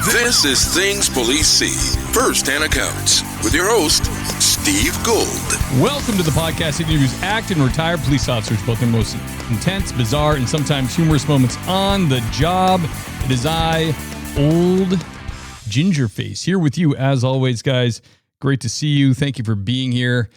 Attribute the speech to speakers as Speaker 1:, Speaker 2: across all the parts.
Speaker 1: This is Things Police See, first-hand accounts, with your host, Steve Gold.
Speaker 2: Welcome to the podcast that interviews active and retired police officers, both their most intense, bizarre, and sometimes humorous moments on the job. It is I, Old Gingerface, here with you as always, guys. Great to see you. Thank you for being here.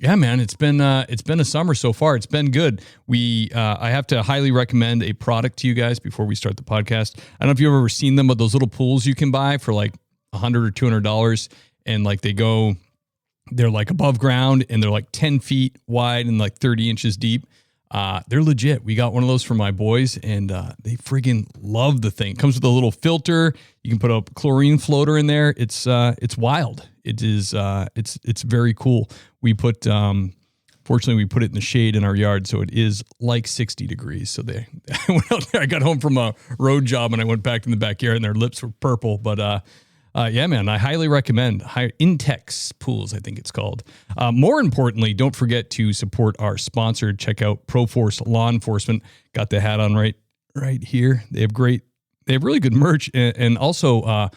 Speaker 2: Yeah, man, it's been a summer so far. It's been good. I have to highly recommend a product to you guys before we start the podcast. I don't know if you've ever seen them, but those little pools you can buy for like $100 or $200, and like they're like above ground and they're like 10 feet wide and like 30 inches deep. They're legit. We got one of those for my boys, and they friggin' love the thing. It comes with a little filter. You can put a chlorine floater in there. It's wild. It is. It's very cool. Fortunately, we put it in the shade in our yard, so it is like 60 degrees. So I went out there. I got home from a road job, and I went back in the backyard, and their lips were purple. But yeah, man, I highly recommend Intex Pools, I think it's called. More importantly, don't forget to support our sponsor. Check out ProForce Law Enforcement. Got the hat on right here. They have really good merch, and also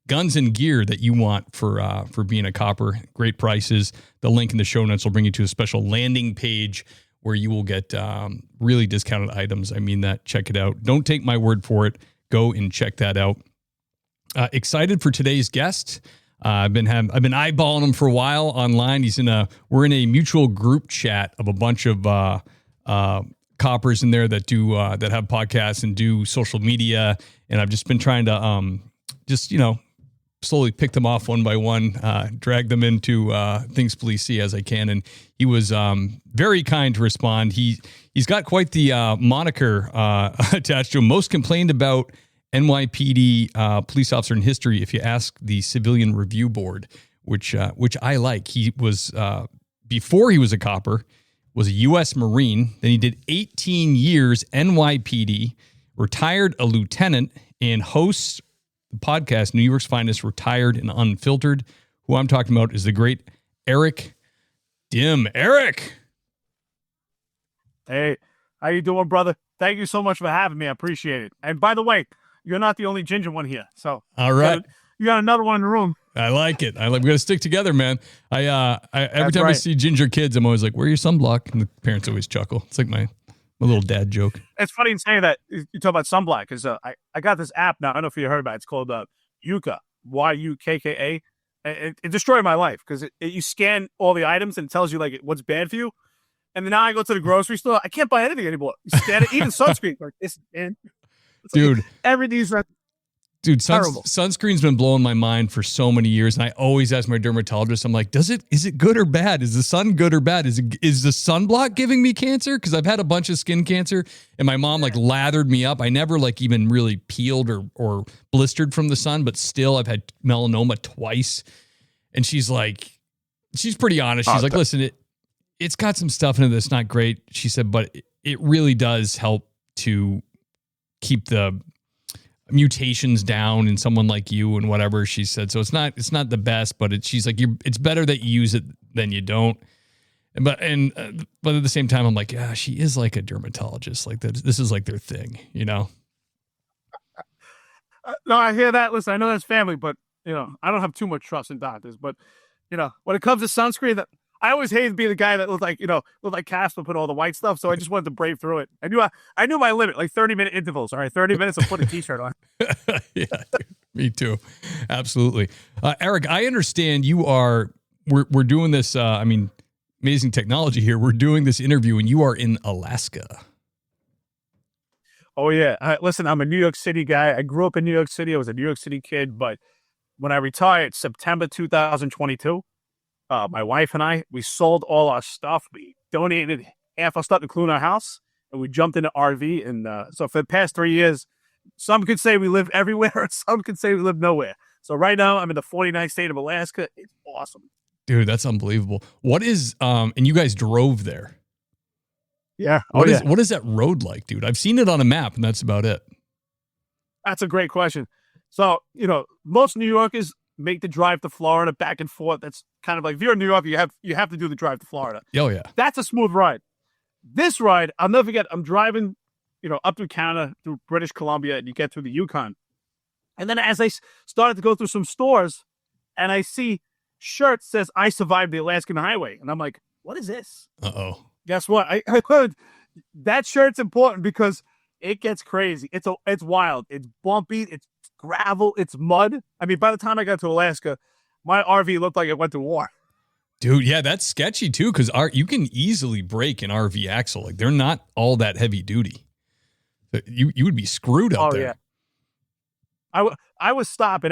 Speaker 2: guns and gear that you want for being a copper. Great prices. The link in the show notes will bring you to a special landing page where you will get really discounted items. I mean that. Check it out. Don't take my word for it. Go and check that out. Excited for today's guest. I've been eyeballing him for a while online. We're in a mutual group chat of a bunch of coppers in there that have podcasts and do social media, and I've just been trying to slowly pick them off one by one, drag them into Things Police See as I can. And he was very kind to respond. He's got quite the moniker attached to him. Most complained about NYPD police officer in history, if you ask the Civilian Review Board, which I like. He was, before he was a copper, was a U.S. Marine. Then he did 18 years NYPD, retired a lieutenant, and hosts the podcast New York's Finest, Retired and Unfiltered. Who I'm talking about is the great Eric Dim. Eric!
Speaker 3: Hey, how you doing, brother? Thank you so much for having me. I appreciate it. And by the way, you're not the only ginger one here. So
Speaker 2: all right,
Speaker 3: you got another one in the room.
Speaker 2: I like it. We got to stick together, man. Every time I see ginger kids, I'm always like, "Where are your sunblock?" And the parents always chuckle. It's like my little dad joke.
Speaker 3: It's funny in saying that you talk about sunblock because I got this app now. I don't know if you heard about it. It's called Yuka, Yukka. It destroyed my life because you scan all the items and it tells you like what's bad for you. And then now I go to the grocery store. I can't buy anything anymore. You scan it, even sunscreen. Like, this is bad.
Speaker 2: Dude,
Speaker 3: like, everything's
Speaker 2: terrible. Sunscreen's been blowing my mind for so many years, and I always ask my dermatologist, I'm like, is it good or bad? Is the sun good or bad? Is the sunblock giving me cancer? Because I've had a bunch of skin cancer, and my mom like lathered me up. I never like even really peeled or blistered from the sun, but still I've had melanoma twice. And she's pretty honest. She's like, listen, it's got some stuff in it that's not great. She said, but it really does help to keep the mutations down in someone like you and whatever she said. So it's not the best, but she's like, it's better that you use it than you don't. But at the same time, I'm like, yeah, she is like a dermatologist. Like this is like their thing, you know?
Speaker 3: No, I hear that. Listen, I know that's family, but I don't have too much trust in doctors, but when it comes to sunscreen, that I always hated being the guy that looked like Casper, put all the white stuff. So I just wanted to brave through it. I knew my limit, like 30-minute intervals. All right, 30 minutes, I'll put a t-shirt on.
Speaker 2: Yeah, me too. Absolutely. Eric, I understand we're doing this. Amazing technology here. We're doing this interview and you are in Alaska.
Speaker 3: Oh yeah. Listen, I'm a New York City guy. I grew up in New York City. I was a New York City kid, but when I retired, September 2022, my wife and I, we sold all our stuff. We donated half our stuff, including our house, and we jumped into RV. And so for the past 3 years, some could say we live everywhere, or some could say we live nowhere. So right now, I'm in the 49th state of Alaska. It's awesome. Dude,
Speaker 2: that's unbelievable. What is, and you guys drove there?
Speaker 3: Yeah.
Speaker 2: What is that road like, dude? I've seen it on a map, and that's about it.
Speaker 3: That's a great question. So, most New Yorkers make the drive to Florida back and forth. That's kind of like, if you're in New York, you have to do the drive to Florida.
Speaker 2: Oh yeah.
Speaker 3: That's a smooth ride. This ride, I'll never forget. I'm driving, up through Canada, through British Columbia, and you get through the Yukon. And then as I started to go through some stores and I see shirts says, I survived the Alaskan highway. And I'm like, what is this?
Speaker 2: Uh-oh.
Speaker 3: Guess what? I heard that shirt's important because it gets crazy. It's wild. It's bumpy. It's gravel. It's mud. I mean, by the time I got to Alaska, my RV looked like it went to war.
Speaker 2: Dude, yeah, that's sketchy too, because you can easily break an RV axle. Like, they're not all that heavy duty. You would be screwed up there.
Speaker 3: Yeah. I was stopping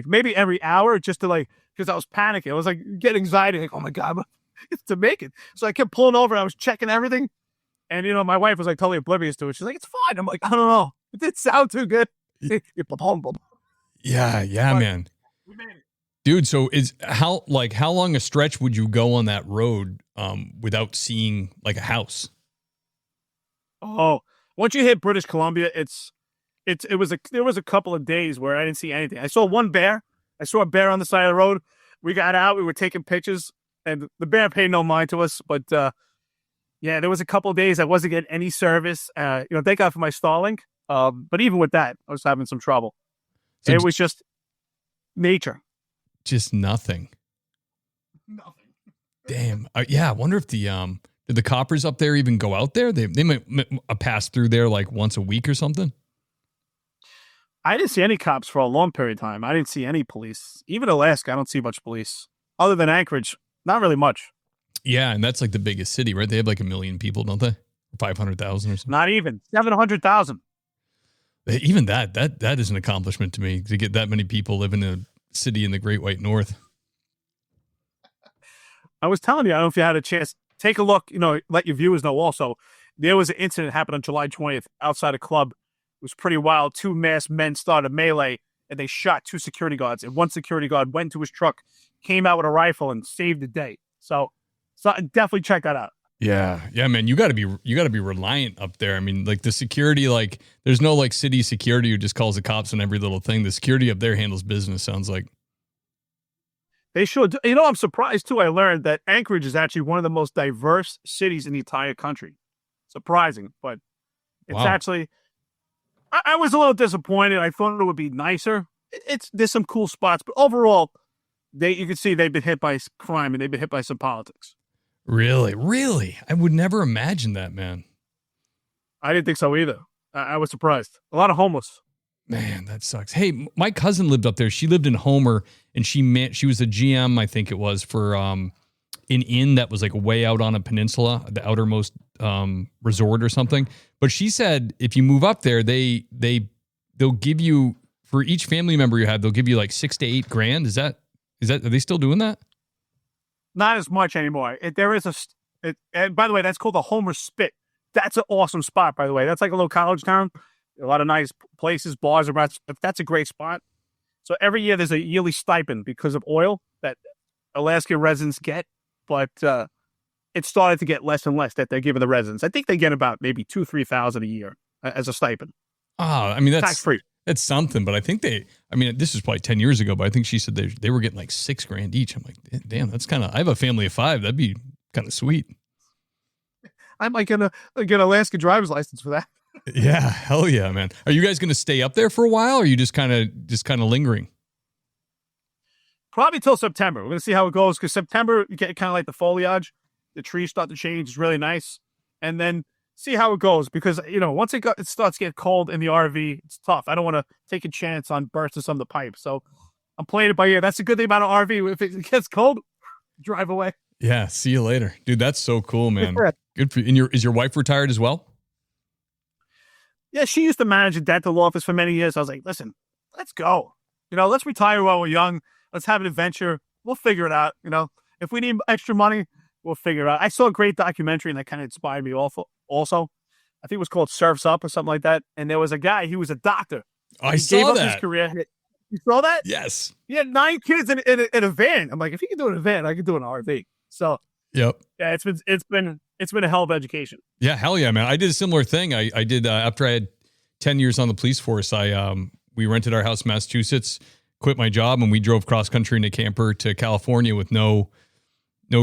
Speaker 3: maybe every hour just to because I was panicking. I was getting anxiety. Like, oh my God, it's to make it. So I kept pulling over. I was checking everything. And, my wife was totally oblivious to it. She's like, it's fine. I'm like, I don't know. It didn't sound too good.
Speaker 2: Yeah, man.
Speaker 3: We made it.
Speaker 2: Dude, so how long a stretch would you go on that road without seeing a house?
Speaker 3: Oh, once you hit British Columbia, there was a couple of days where I didn't see anything. I saw one bear. I saw a bear on the side of the road. We got out. We were taking pictures, and the bear paid no mind to us. But there was a couple of days I wasn't getting any service. Thank God for my Starlink. But even with that, I was having some trouble. So it was just nature.
Speaker 2: Just nothing.
Speaker 3: Nothing.
Speaker 2: Damn. I wonder if did the coppers up there even go out there? They might pass through there once a week or something.
Speaker 3: I didn't see any cops for a long period of time. I didn't see any police. Even Alaska, I don't see much police. Other than Anchorage, not really much.
Speaker 2: Yeah, and that's the biggest city, right? They have 1 million people, don't they? 500,000 or something.
Speaker 3: Not even 700,000.
Speaker 2: Even that is an accomplishment to me, to get that many people living in a city in the Great White North.
Speaker 3: I was telling you, I don't know if you had a chance. Take a look, let your viewers know also. There was an incident happened on July 20th outside a club. It was pretty wild. 2 masked men started a melee, and they shot 2 security guards. And one security guard went to his truck, came out with a rifle, and saved the day. So definitely check that out.
Speaker 2: Yeah, man. You got to be reliant up there. I mean, the security, there's no city security who just calls the cops on every little thing. The security up there handles business. Sounds like
Speaker 3: they should. I'm surprised too. I learned that Anchorage is actually one of the most diverse cities in the entire country. Surprising, but it's actually. I was a little disappointed. I thought it would be nicer. There's some cool spots, but overall, you can see they've been hit by crime and they've been hit by some politics.
Speaker 2: Really? I would never imagine that, man.
Speaker 3: I didn't think so either. I was surprised. A lot of homeless.
Speaker 2: Man, that sucks. Hey, my cousin lived up there. She lived in Homer, and she was a GM, I think it was, for an inn that was way out on a peninsula, the outermost resort or something. But she said if you move up there, they'll give you, for each family member you have, they'll give you $6,000 to $8,000. Is that are they still doing that?
Speaker 3: Not as much anymore. There is and by the way, that's called the Homer Spit. That's an awesome spot, by the way. That's a little college town. A lot of nice places, bars, and restaurants. That's a great spot. So every year there's a yearly stipend because of oil that Alaska residents get, but it started to get less and less that they're giving the residents. I think they get about maybe $2,000-3,000 a year as a stipend.
Speaker 2: Oh, I mean, that's
Speaker 3: tax-free.
Speaker 2: That's something, but I think this was probably 10 years ago, but I think she said they were getting $6,000 each. I'm like, damn, that's I have a family of 5. That'd be kind of sweet.
Speaker 3: I might get an Alaska driver's license for that.
Speaker 2: Yeah, hell yeah, man. Are you guys going to stay up there for a while, or are you just kind of lingering?
Speaker 3: Probably till September. We're going to see how it goes, because September, you get kind of the foliage. The trees start to change. It's really nice. And then see how it goes, because, once it starts to get cold in the RV, it's tough. I don't want to take a chance on bursting some of the pipes. So I'm playing it by ear. That's a good thing about an RV. If it gets cold, drive away.
Speaker 2: Yeah, see you later. Dude, that's so cool, man. Good for you. And is your wife retired as well?
Speaker 3: Yeah, she used to manage a dental office for many years. I was like, listen, let's go. Let's retire while we're young. Let's have an adventure. We'll figure it out. If we need extra money, we'll figure it out. I saw a great documentary, and that kind of inspired me also. I think it was called Surf's Up or something like that. And there was a guy, he was a doctor.
Speaker 2: I saw that.
Speaker 3: His career. You saw that?
Speaker 2: Yes.
Speaker 3: He had 9 kids in a van. I'm like, if he can do it in a van, I can do it in an RV. So,
Speaker 2: yep.
Speaker 3: Yeah, it's been a hell of education.
Speaker 2: Yeah, hell yeah, man. I did a similar thing. I did after I had 10 years on the police force. We rented our house in Massachusetts, quit my job, and we drove cross country in a camper to California with no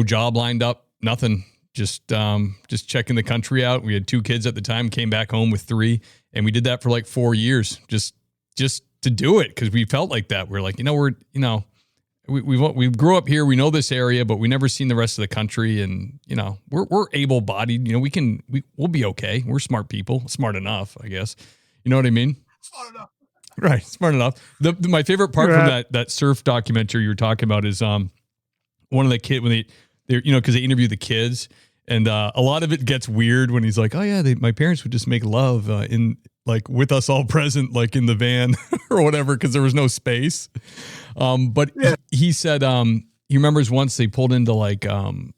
Speaker 2: job lined up, nothing. Just checking the country out. We had 2 kids at the time, came back home with 3, and we did that for 4 years. Just to do it because we felt like that. We're like, we grew up here. We know this area, but we never seen the rest of the country. And, we're able bodied, we'll be okay. We're smart people, smart enough, I guess. You know what I mean?
Speaker 3: Smart enough.
Speaker 2: Right. Smart enough. My favorite part from that surf documentary you were talking about is, one of the kids when they're, cause they interview the kids and, a lot of it gets weird when he's like, oh yeah, my parents would just make love, in like with us all present, like in the van or whatever. Cause there was no space. But he said, he remembers once they pulled into like, I don't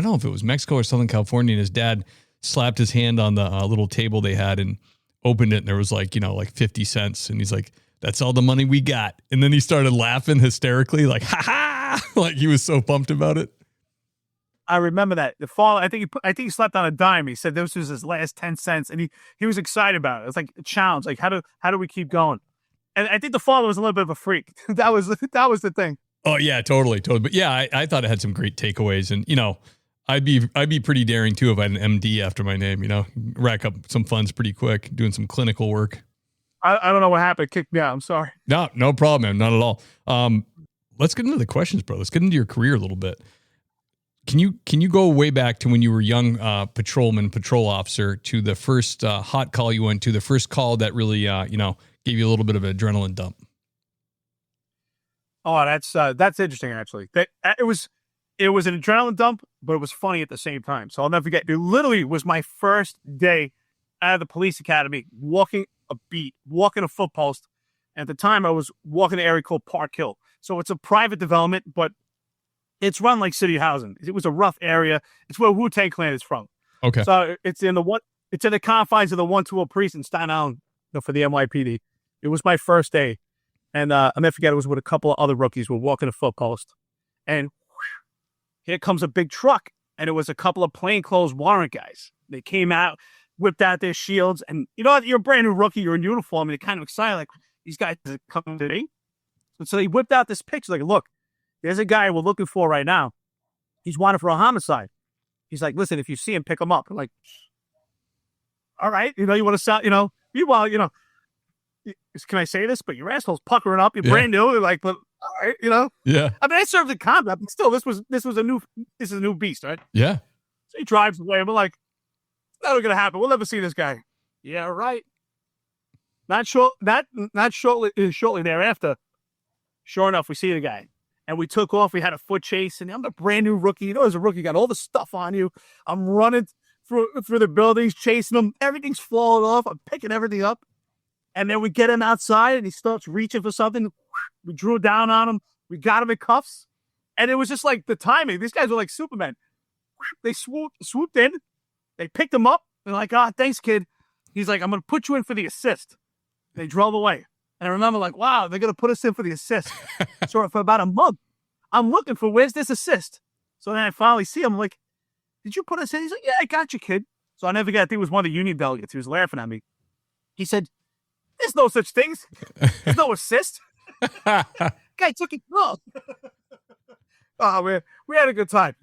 Speaker 2: know if it was Mexico or Southern California, and his dad slapped his hand on the little table they had and opened it. And there was like, like 50 cents. And he's like, that's all the money we got. And then he started laughing hysterically, like, ha ha, like he was so pumped about it.
Speaker 3: I remember that the fall. I think he slept on a dime. He said this was his last 10 cents, and he was excited about it. It was like a challenge. Like how do we keep going? And I think the father was a little bit of a freak. That was the thing.
Speaker 2: Oh yeah, totally. But yeah, I thought it had some great takeaways, and I'd be pretty daring too if I had an MD after my name. Rack up some funds pretty quick, doing some clinical work.
Speaker 3: I don't know what happened. Kicked me out. I'm sorry.
Speaker 2: No problem, man. Not at all. Let's get into the questions, bro. Let's get into your career a little bit. Can you go way back to when you were young patrol officer to the first hot call you went to, the first call that really gave you a little bit of an adrenaline dump?
Speaker 3: Oh, that's interesting actually. It was an adrenaline dump, but it was funny at the same time. So I'll never forget. It literally was my first day out of the police academy, walking a beat, walking a foot post. And at the time, I was walking an area called Park Hill. So it's a private development, but it's run like city housing. It was a rough area. It's where Wu-Tang Clan is from.
Speaker 2: Okay.
Speaker 3: So it's in the confines of the 120 precinct in Staten Island for the NYPD. It was my first day. And I'll never forget, it was with a couple of other rookies. We're walking a foot post. And here comes a big truck. And it was a couple of plainclothes warrant guys. They came out, whipped out their shields. And you're a brand new rookie. You're in uniform. And you're kind of excited. Like, these guys are coming to me. So they whipped out this picture. Like, look, there's a guy we're looking for right now. He's wanted for a homicide. He's like, listen, if you see him, pick him up. I'm like, all right. You want to sound, meanwhile, can I say this? But your asshole's puckering up. You're brand new. You're like, but all right,
Speaker 2: Yeah.
Speaker 3: I mean, I served in combat, but still, this is a new beast, right?
Speaker 2: Yeah.
Speaker 3: So he drives away. I'm like, it's not going to happen. We'll never see this guy. Yeah, right. Not shortly thereafter. Sure enough, we see the guy. And we took off. We had a foot chase. And I'm a brand new rookie. As a rookie, you got all the stuff on you. I'm running through the buildings, chasing him. Everything's falling off. I'm picking everything up. And then we get him outside, and he starts reaching for something. We drew down on him. We got him in cuffs. And it was just like the timing. These guys were like Superman. They swooped in. They picked him up. They're like, thanks, kid. He's like, I'm going to put you in for the assist. They drove away. And I remember like, wow, they're going to put us in for the assist. So for about a month, I'm looking for where's this assist? So then I finally see him. I'm like, did you put us in? He's like, yeah, I got you, kid. So I never forget, I think it was one of the union delegates. He was laughing at me. He said, there's no such things. There's no assist. Guy took it. Oh, man, we had a good time.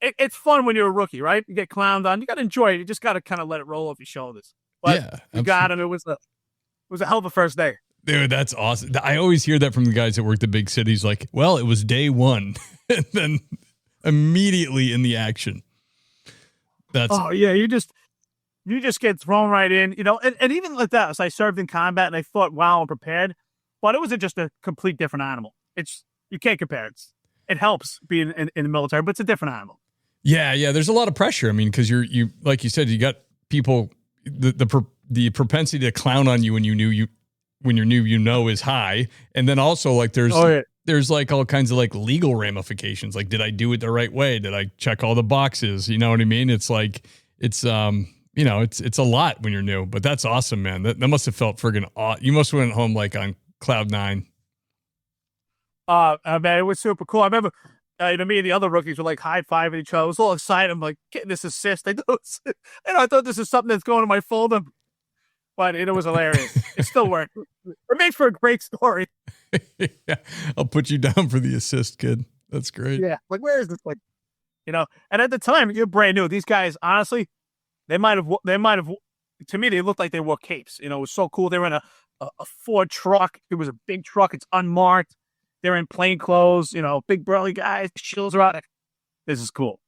Speaker 3: It's fun when you're a rookie, right? You get clowned on. You got to enjoy it. You just got to kind of let it roll off your shoulders. But we got him. It was a hell of a first day.
Speaker 2: Dude, that's awesome. I always hear that from the guys that work the big cities. Like, well, it was day one, and then immediately in the action.
Speaker 3: You just get thrown right in, and even like that, as I served in combat and I thought, wow, I'm prepared, but it was just a complete different animal. You can't compare it. It helps being in the military, but it's a different animal.
Speaker 2: Yeah. There's a lot of pressure. I mean, because you like you said, you got people, the propensity to clown on you when you're new is high. And then also like there's like all kinds of like legal ramifications. Like, did I do it the right way? Did I check all the boxes? You know what I mean? It's like, it's a lot when you're new, but that's awesome, man. That must have felt friggin' awesome. You must have went home like on cloud nine.
Speaker 3: Man, it was super cool. I remember, me and the other rookies were like high-fiving each other. I was all excited. I'm like, getting this assist. I thought this is something that's going in my folder. But it was hilarious. It still worked. It made for a great story.
Speaker 2: Yeah, I'll put you down for the assist, kid. That's great.
Speaker 3: Yeah. Like, where is this? Like, and at the time, you're brand new. These guys, honestly, they might have to me, they looked like they wore capes. You know, it was so cool. They were in a Ford truck. It was a big truck. It's unmarked. They're in plain clothes, you know, big burly guys, shields are out. This is cool.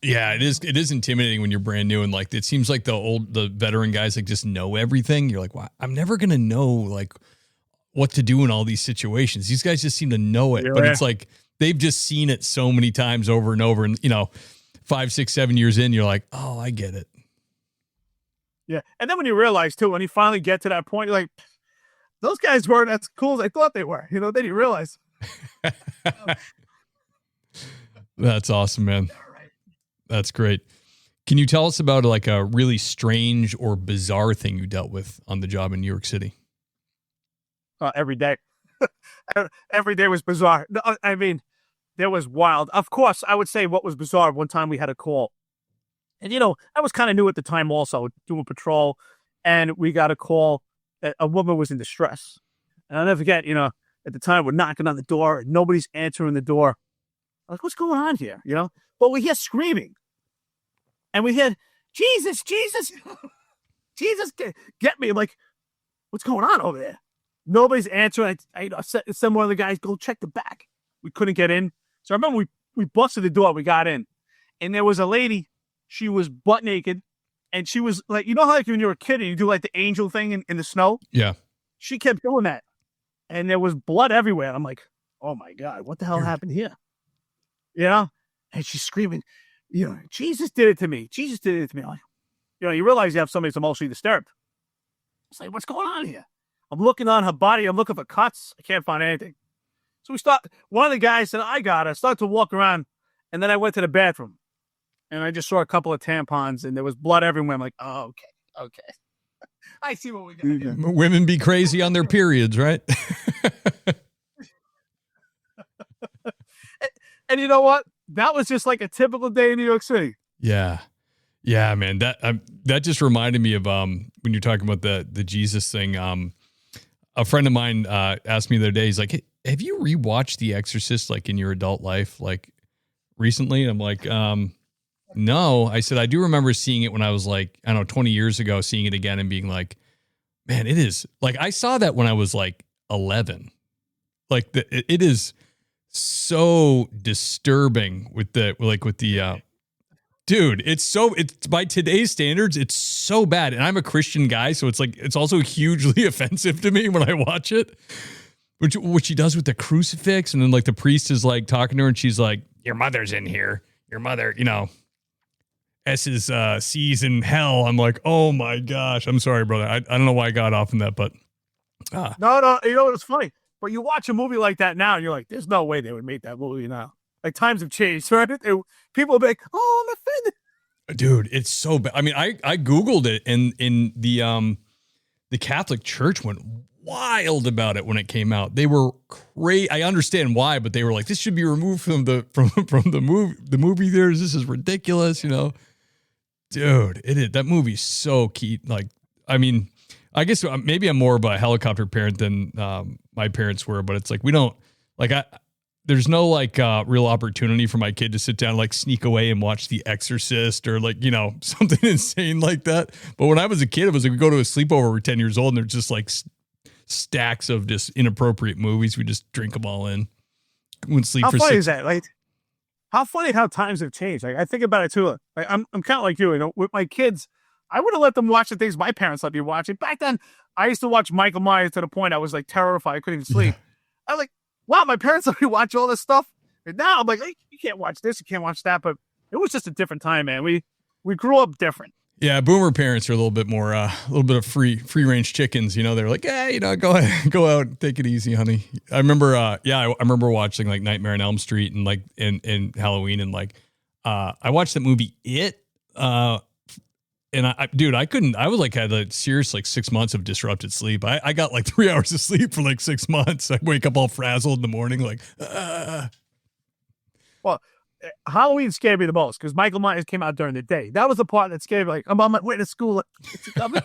Speaker 2: Yeah, it is. It is intimidating when you're brand new, and like it seems like the veteran guys like just know everything. You're like, wow, I'm never gonna know like what to do in all these situations. These guys just seem to know it, but it's like they've just seen it so many times over and over. And 5, 6, 7 years in, you're like, oh, I get it.
Speaker 3: Yeah, and then when you realize too, when you finally get to that point, you're like, those guys weren't as cool as I thought they were. Then you realize.
Speaker 2: That's awesome, man. That's great. Can you tell us about like a really strange or bizarre thing you dealt with on the job in New York City?
Speaker 3: Every day. Every day was bizarre. I mean, there was wild. Of course, I would say what was bizarre. One time we had a call. And, I was kind of new at the time also, doing patrol. And we got a call that a woman was in distress. And I'll never forget, at the time we're knocking on the door and nobody's answering the door. I'm like, what's going on here? But we hear screaming. And we hear, Jesus, Jesus, Jesus, get me. I'm like, what's going on over there? Nobody's answering. I sent one of the guys, go check the back. We couldn't get in. So I remember we busted the door. We got in. And there was a lady. She was butt naked. And she was like, how like when you're a kid and you do like the angel thing in the snow?
Speaker 2: Yeah.
Speaker 3: She kept doing that. And there was blood everywhere. I'm like, oh my God, what the hell happened here? And she's screaming, Jesus did it to me. Jesus did it to me. I'm like, you realize you have somebody that's emotionally disturbed. It's like, what's going on here? I'm looking on her body. I'm looking for cuts. I can't find anything. So one of the guys said, I got her. Started to walk around. And then I went to the bathroom. And I just saw a couple of tampons. And there was blood everywhere. I'm like, oh, okay. I see what we got here.
Speaker 2: Women be crazy on their periods, right?
Speaker 3: And you know what? That was just like a typical day in New York City.
Speaker 2: Yeah. Yeah, man. That just reminded me of when you're talking about the Jesus thing. A friend of mine asked me the other day, he's like, hey, have you rewatched The Exorcist like in your adult life, like recently? And I'm like, no. I said, I do remember seeing it when I was like, I don't know, 20 years ago, seeing it again and being like, man, it is like, I saw that when I was like 11. Like it is so disturbing with the dude, it's by today's standards, it's so bad. And I'm a Christian guy, so it's like, it's also hugely offensive to me when I watch it, which she does with the crucifix. And then like the priest is like talking to her and she's like, your mother's in here. Your mother, S's C's in hell. I'm like, oh my gosh. I'm sorry, brother. I don't know why I got off on that, but.
Speaker 3: No, it's funny. But you watch a movie like that now, and you're like, there's no way they would make that movie now. Like, times have changed, right? People will be like, oh, I'm offended.
Speaker 2: Dude, it's so bad. I mean, I Googled it, and in the Catholic Church went wild about it when it came out. They were crazy. I understand why, but they were like, this should be removed from the movie theaters. This is ridiculous, Dude, that movie's so key. Like, I mean, I guess maybe I'm more of a helicopter parent than my parents were, but it's like, we don't like, there's no like real opportunity for my kid to sit down and like sneak away and watch The Exorcist or like, something insane like that. But when I was a kid, it was like we go to a sleepover, we're 10 years old and there's just like stacks of just inappropriate movies. We just drink them all in. Wouldn't sleep.
Speaker 3: How funny is that? Like, how funny how times have changed. Like, I think about it too. Like, I'm kind of like you, with my kids, I would have let them watch the things my parents let me watch. Back then, I used to watch Michael Myers to the point I was like terrified. I couldn't even sleep. Yeah. I was like, wow, my parents let me watch all this stuff. And now I'm like, hey, you can't watch this, you can't watch that. But it was just a different time, man. We grew up different.
Speaker 2: Yeah, boomer parents are a little bit more, a little bit of free range chickens. They're like, yeah, go out, take it easy, honey. I remember, I remember watching like Nightmare on Elm Street and like in Halloween and like, I watched that movie It. And I couldn't, I was like, had a serious like 6 months of disrupted sleep. I got like 3 hours of sleep for like 6 months. I wake up all frazzled in the morning, like,
Speaker 3: Well, Halloween scared me the most because Michael Myers came out during the day. That was the part that scared me. Like, I'm on my way to school. It's coming.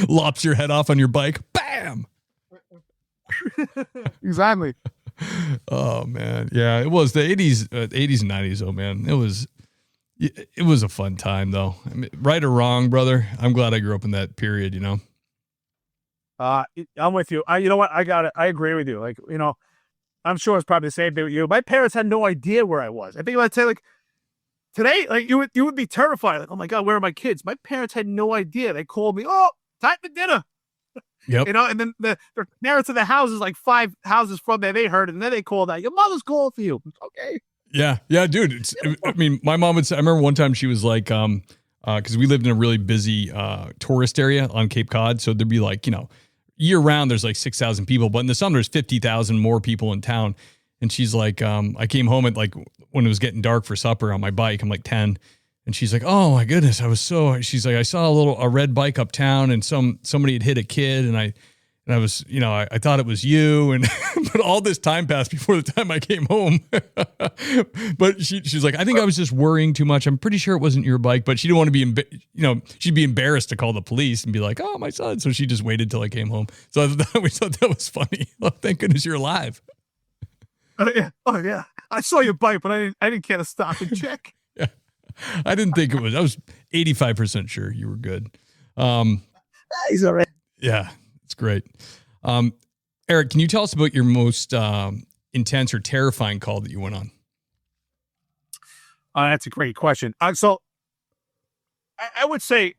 Speaker 2: Lops your head off on your bike. Bam.
Speaker 3: Exactly.
Speaker 2: Oh man. Yeah, it was the 80s and 90s. Oh man, it was It was a fun time, though. I mean, right or wrong, brother. I'm glad I grew up in that period.
Speaker 3: I'm with you. You know what? I got it. I agree with you. Like, I'm sure it's probably the same thing with you. My parents had no idea where I was. I think I'd say like today, like you would be terrified. Like, oh my God, where are my kids? My parents had no idea. They called me, oh, time for dinner.
Speaker 2: Yep.
Speaker 3: And then the parents of the houses, like 5 houses from there, they heard it, and then they called out, your mother's calling for you. Okay.
Speaker 2: Yeah, dude. I mean, my mom would say, I remember one time she was like, because we lived in a really busy tourist area on Cape Cod. So there'd be like, year round, there's like 6,000 people, but in the summer, there's 50,000 more people in town. And she's like, I came home at like when it was getting dark for supper on my bike. I'm like 10. And she's like, oh my goodness. She's like, I saw a red bike uptown and somebody had hit a kid. And I was, I thought it was you. And, but all this time passed before the time I came home. But she's like, I think I was just worrying too much. I'm pretty sure it wasn't your bike, but she didn't want to be, she'd be embarrassed to call the police and be like, oh, my son. So she just waited till I came home. So we thought that was funny. Oh, thank goodness you're alive.
Speaker 3: Oh yeah. I saw your bike, but I didn't care to stop and check.
Speaker 2: Yeah. I didn't think it was, I was 85% sure you were good.
Speaker 3: He's all right.
Speaker 2: Yeah. It's great. Eric, can you tell us about your most intense or terrifying call that you went on?
Speaker 3: That's a great question. So I would say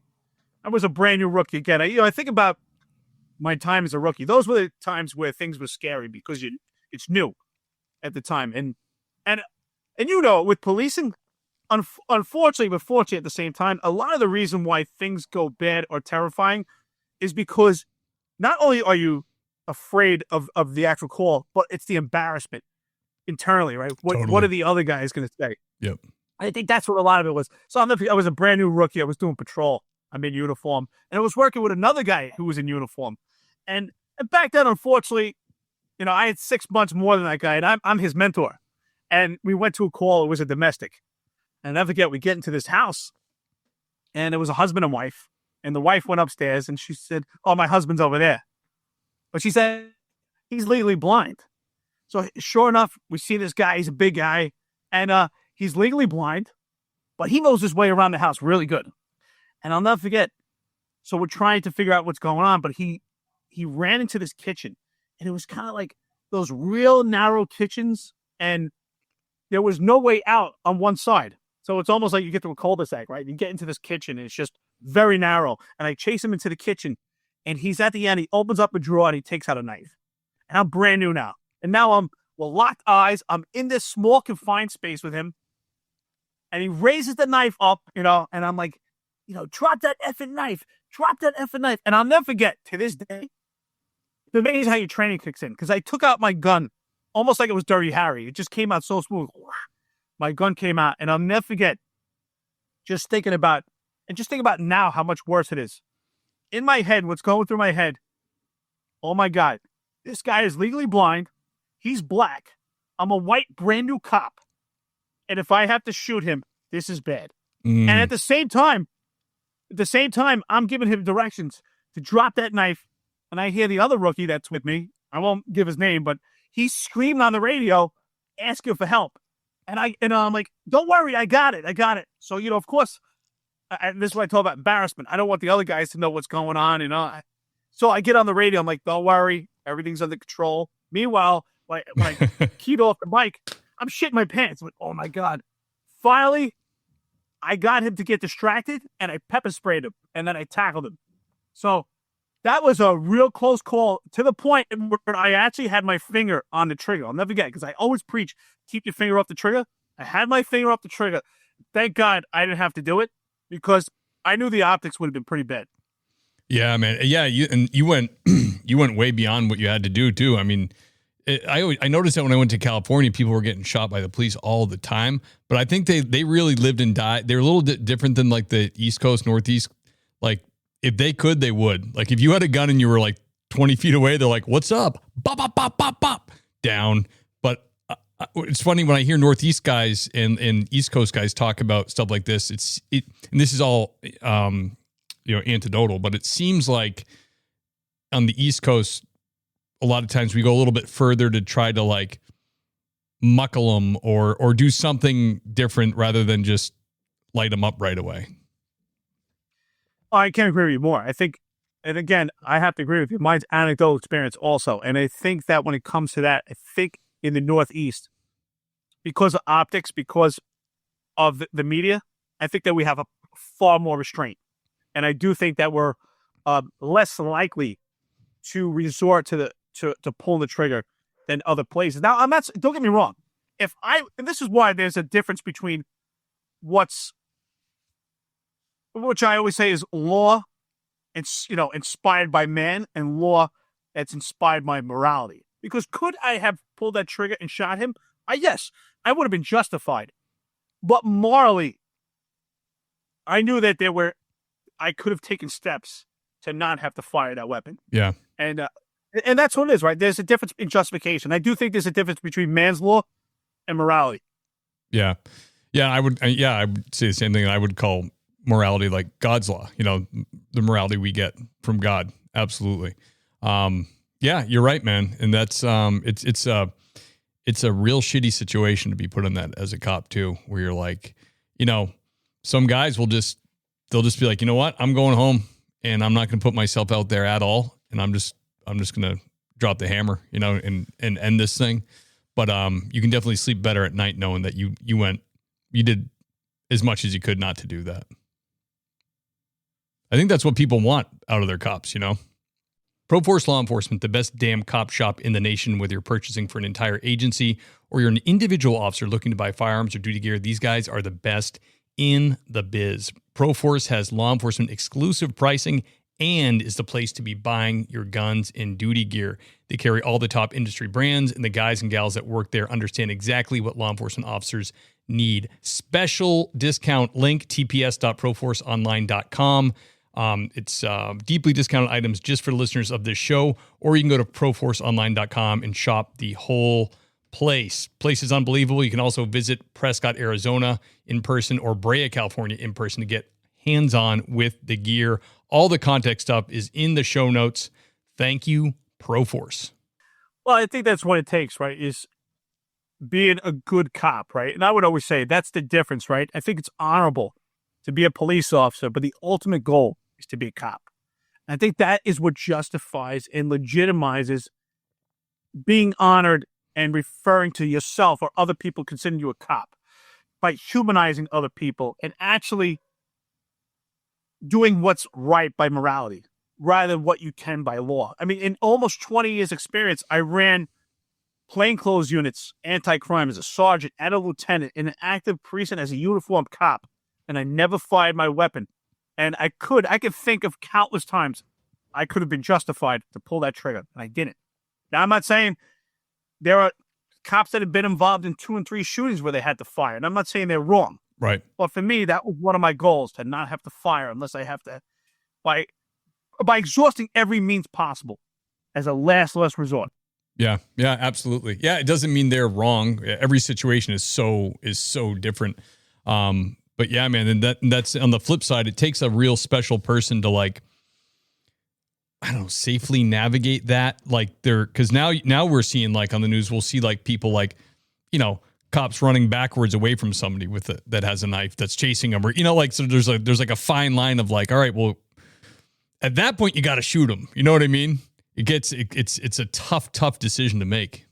Speaker 3: I was a brand new rookie again. I think about my time as a rookie. Those were the times where things were scary because it's new at the time. And with policing, unfortunately, but fortunately at the same time, a lot of the reason why things go bad or terrifying is because not only are you afraid of the actual call, but it's the embarrassment internally, right? What are the other guys going to say?
Speaker 2: Yep.
Speaker 3: I think that's what a lot of it was. So I was a brand new rookie. I was doing patrol. I'm in uniform. And I was working with another guy who was in uniform. And back then, unfortunately, I had 6 months more than that guy, and I'm his mentor. And we went to a call. It was a domestic. And I never forget, we get into this house, and it was a husband and wife. And the wife went upstairs, and she said, oh, my husband's over there. But she said, he's legally blind. So sure enough, we see this guy. He's a big guy, and he's legally blind, but he knows his way around the house really good. And I'll never forget. So we're trying to figure out what's going on, but he ran into this kitchen, and it was kind of like those real narrow kitchens, and there was no way out on one side. So it's almost like you get to a cul-de-sac, right? You get into this kitchen, and it's just very narrow. And I chase him into the kitchen, and he's at the end. He opens up a drawer, and he takes out a knife. And I'm brand new now. And now we're locked eyes. I'm in this small confined space with him. And he raises the knife up, and I'm like, drop that effing knife. Drop that effing knife. And I'll never forget, to this day, it's amazing how your training kicks in. Because I took out my gun almost like it was Dirty Harry. It just came out so smooth. My gun came out, and I'll never forget just thinking about now how much worse it is. In my head, what's going through my head, oh my God, this guy is legally blind. He's black. I'm a white, brand new cop. And if I have to shoot him, this is bad. And at the same time, I'm giving him directions to drop that knife. And I hear the other rookie that's with me, I won't give his name, but he screamed on the radio, asking for help. And I'm like, don't worry, I got it. So, of course, this is what I talk about embarrassment. I don't want the other guys to know what's going on, So I get on the radio. I'm like, don't worry, everything's under control. Meanwhile, when I keyed off the mic, I'm shitting my pants. I'm like, oh my God. Finally, I got him to get distracted, and I pepper sprayed him, and then I tackled him. So that was a real close call, to the point where I actually had my finger on the trigger. I'll never forget, because I always preach, keep your finger off the trigger. I had my finger off the trigger. Thank God I didn't have to do it, because I knew the optics would have been pretty bad.
Speaker 2: Yeah, man. Yeah, you went way beyond what you had to do too. I mean, I noticed that when I went to California, people were getting shot by the police all the time. But I think they really lived and died. They're a little bit different than like the East Coast, Northeast. Like if they could, they would. Like if you had a gun and you were like 20 feet away, they're like, "What's up?" Bop bop bop bop bop down. But it's funny when I hear Northeast guys and East Coast guys talk about stuff like this. And this is all anecdotal, but it seems like on the East Coast, a lot of times we go a little bit further to try to like muckle them or do something different rather than just light them up right away.
Speaker 3: I can't agree with you more. I think, and again, I have to agree with you. Mine's anecdotal experience also. And I think that when it comes to that, I think in the Northeast, because of optics, because of the media, I think that we have a far more restraint. And I do think that we're less likely to resort to pull the trigger than other places. Now, don't get me wrong. And this is why there's a difference between which I always say is law, inspired by man, and law that's inspired by morality. Because could I have pulled that trigger and shot him? Yes, I would have been justified. But morally, I knew that I could have taken steps to not have to fire that weapon.
Speaker 2: Yeah.
Speaker 3: And that's what it is, right? There's a difference in justification. I do think there's a difference between man's law and morality.
Speaker 2: Yeah. Yeah, I would say the same thing. I would call morality like God's law, the morality we get from God. Absolutely. Yeah, you're right, man. And that's, it's a real shitty situation to be put in that as a cop too, where you're like, some guys they'll just be like, you know what, I'm going home and I'm not going to put myself out there at all. And I'm just going to drop the hammer, and end this thing. But, you can definitely sleep better at night knowing that you did as much as you could not to do that. I think that's what people want out of their cops, ProForce Law Enforcement, the best damn cop shop in the nation, whether you're purchasing for an entire agency or you're an individual officer looking to buy firearms or duty gear. These guys are the best in the biz. ProForce has law enforcement exclusive pricing and is the place to be buying your guns and duty gear. They carry all the top industry brands, and the guys and gals that work there understand exactly what law enforcement officers need. Special discount link, tps.proforceonline.com. It's deeply discounted items just for the listeners of this show, or you can go to proforceonline.com and shop the whole place. Place is unbelievable. You can also visit Prescott, Arizona in person or Brea, California in person to get hands-on with the gear. All the contact stuff is in the show notes. Thank you, ProForce.
Speaker 3: Well, I think that's what it takes, right, is being a good cop, right? And I would always say that's the difference, right? I think it's honorable to be a police officer, but the ultimate goal is to be a cop. And I think that is what justifies and legitimizes being honored and referring to yourself or other people considering you a cop by humanizing other people and actually doing what's right by morality rather than what you can by law. I mean, in almost 20 years experience, I ran plainclothes units, Anit-Crime as a sergeant and a lieutenant in an active precinct as a uniformed cop. And I never fired my weapon. And I could think of countless times I could have been justified to pull that trigger, and I didn't. Now, I'm not saying there are cops that have been involved in 2 and 3 shootings where they had to fire, and I'm not saying they're wrong.
Speaker 2: Right.
Speaker 3: But for me, that was one of my goals, to not have to fire unless I have to, by exhausting every means possible as a last resort.
Speaker 2: Yeah, absolutely. Yeah, it doesn't mean they're wrong. Every situation is so different. But yeah, man, and that's on the flip side, it takes a real special person to, like, I don't know, safely navigate that. Like, because now we're seeing, like, on the news, we'll see, like, people, like, cops running backwards away from somebody that has a knife that's chasing them, or, like, so there's like a fine line of, like, all right, well, at that point you got to shoot them. You know what I mean? It's a tough decision to make.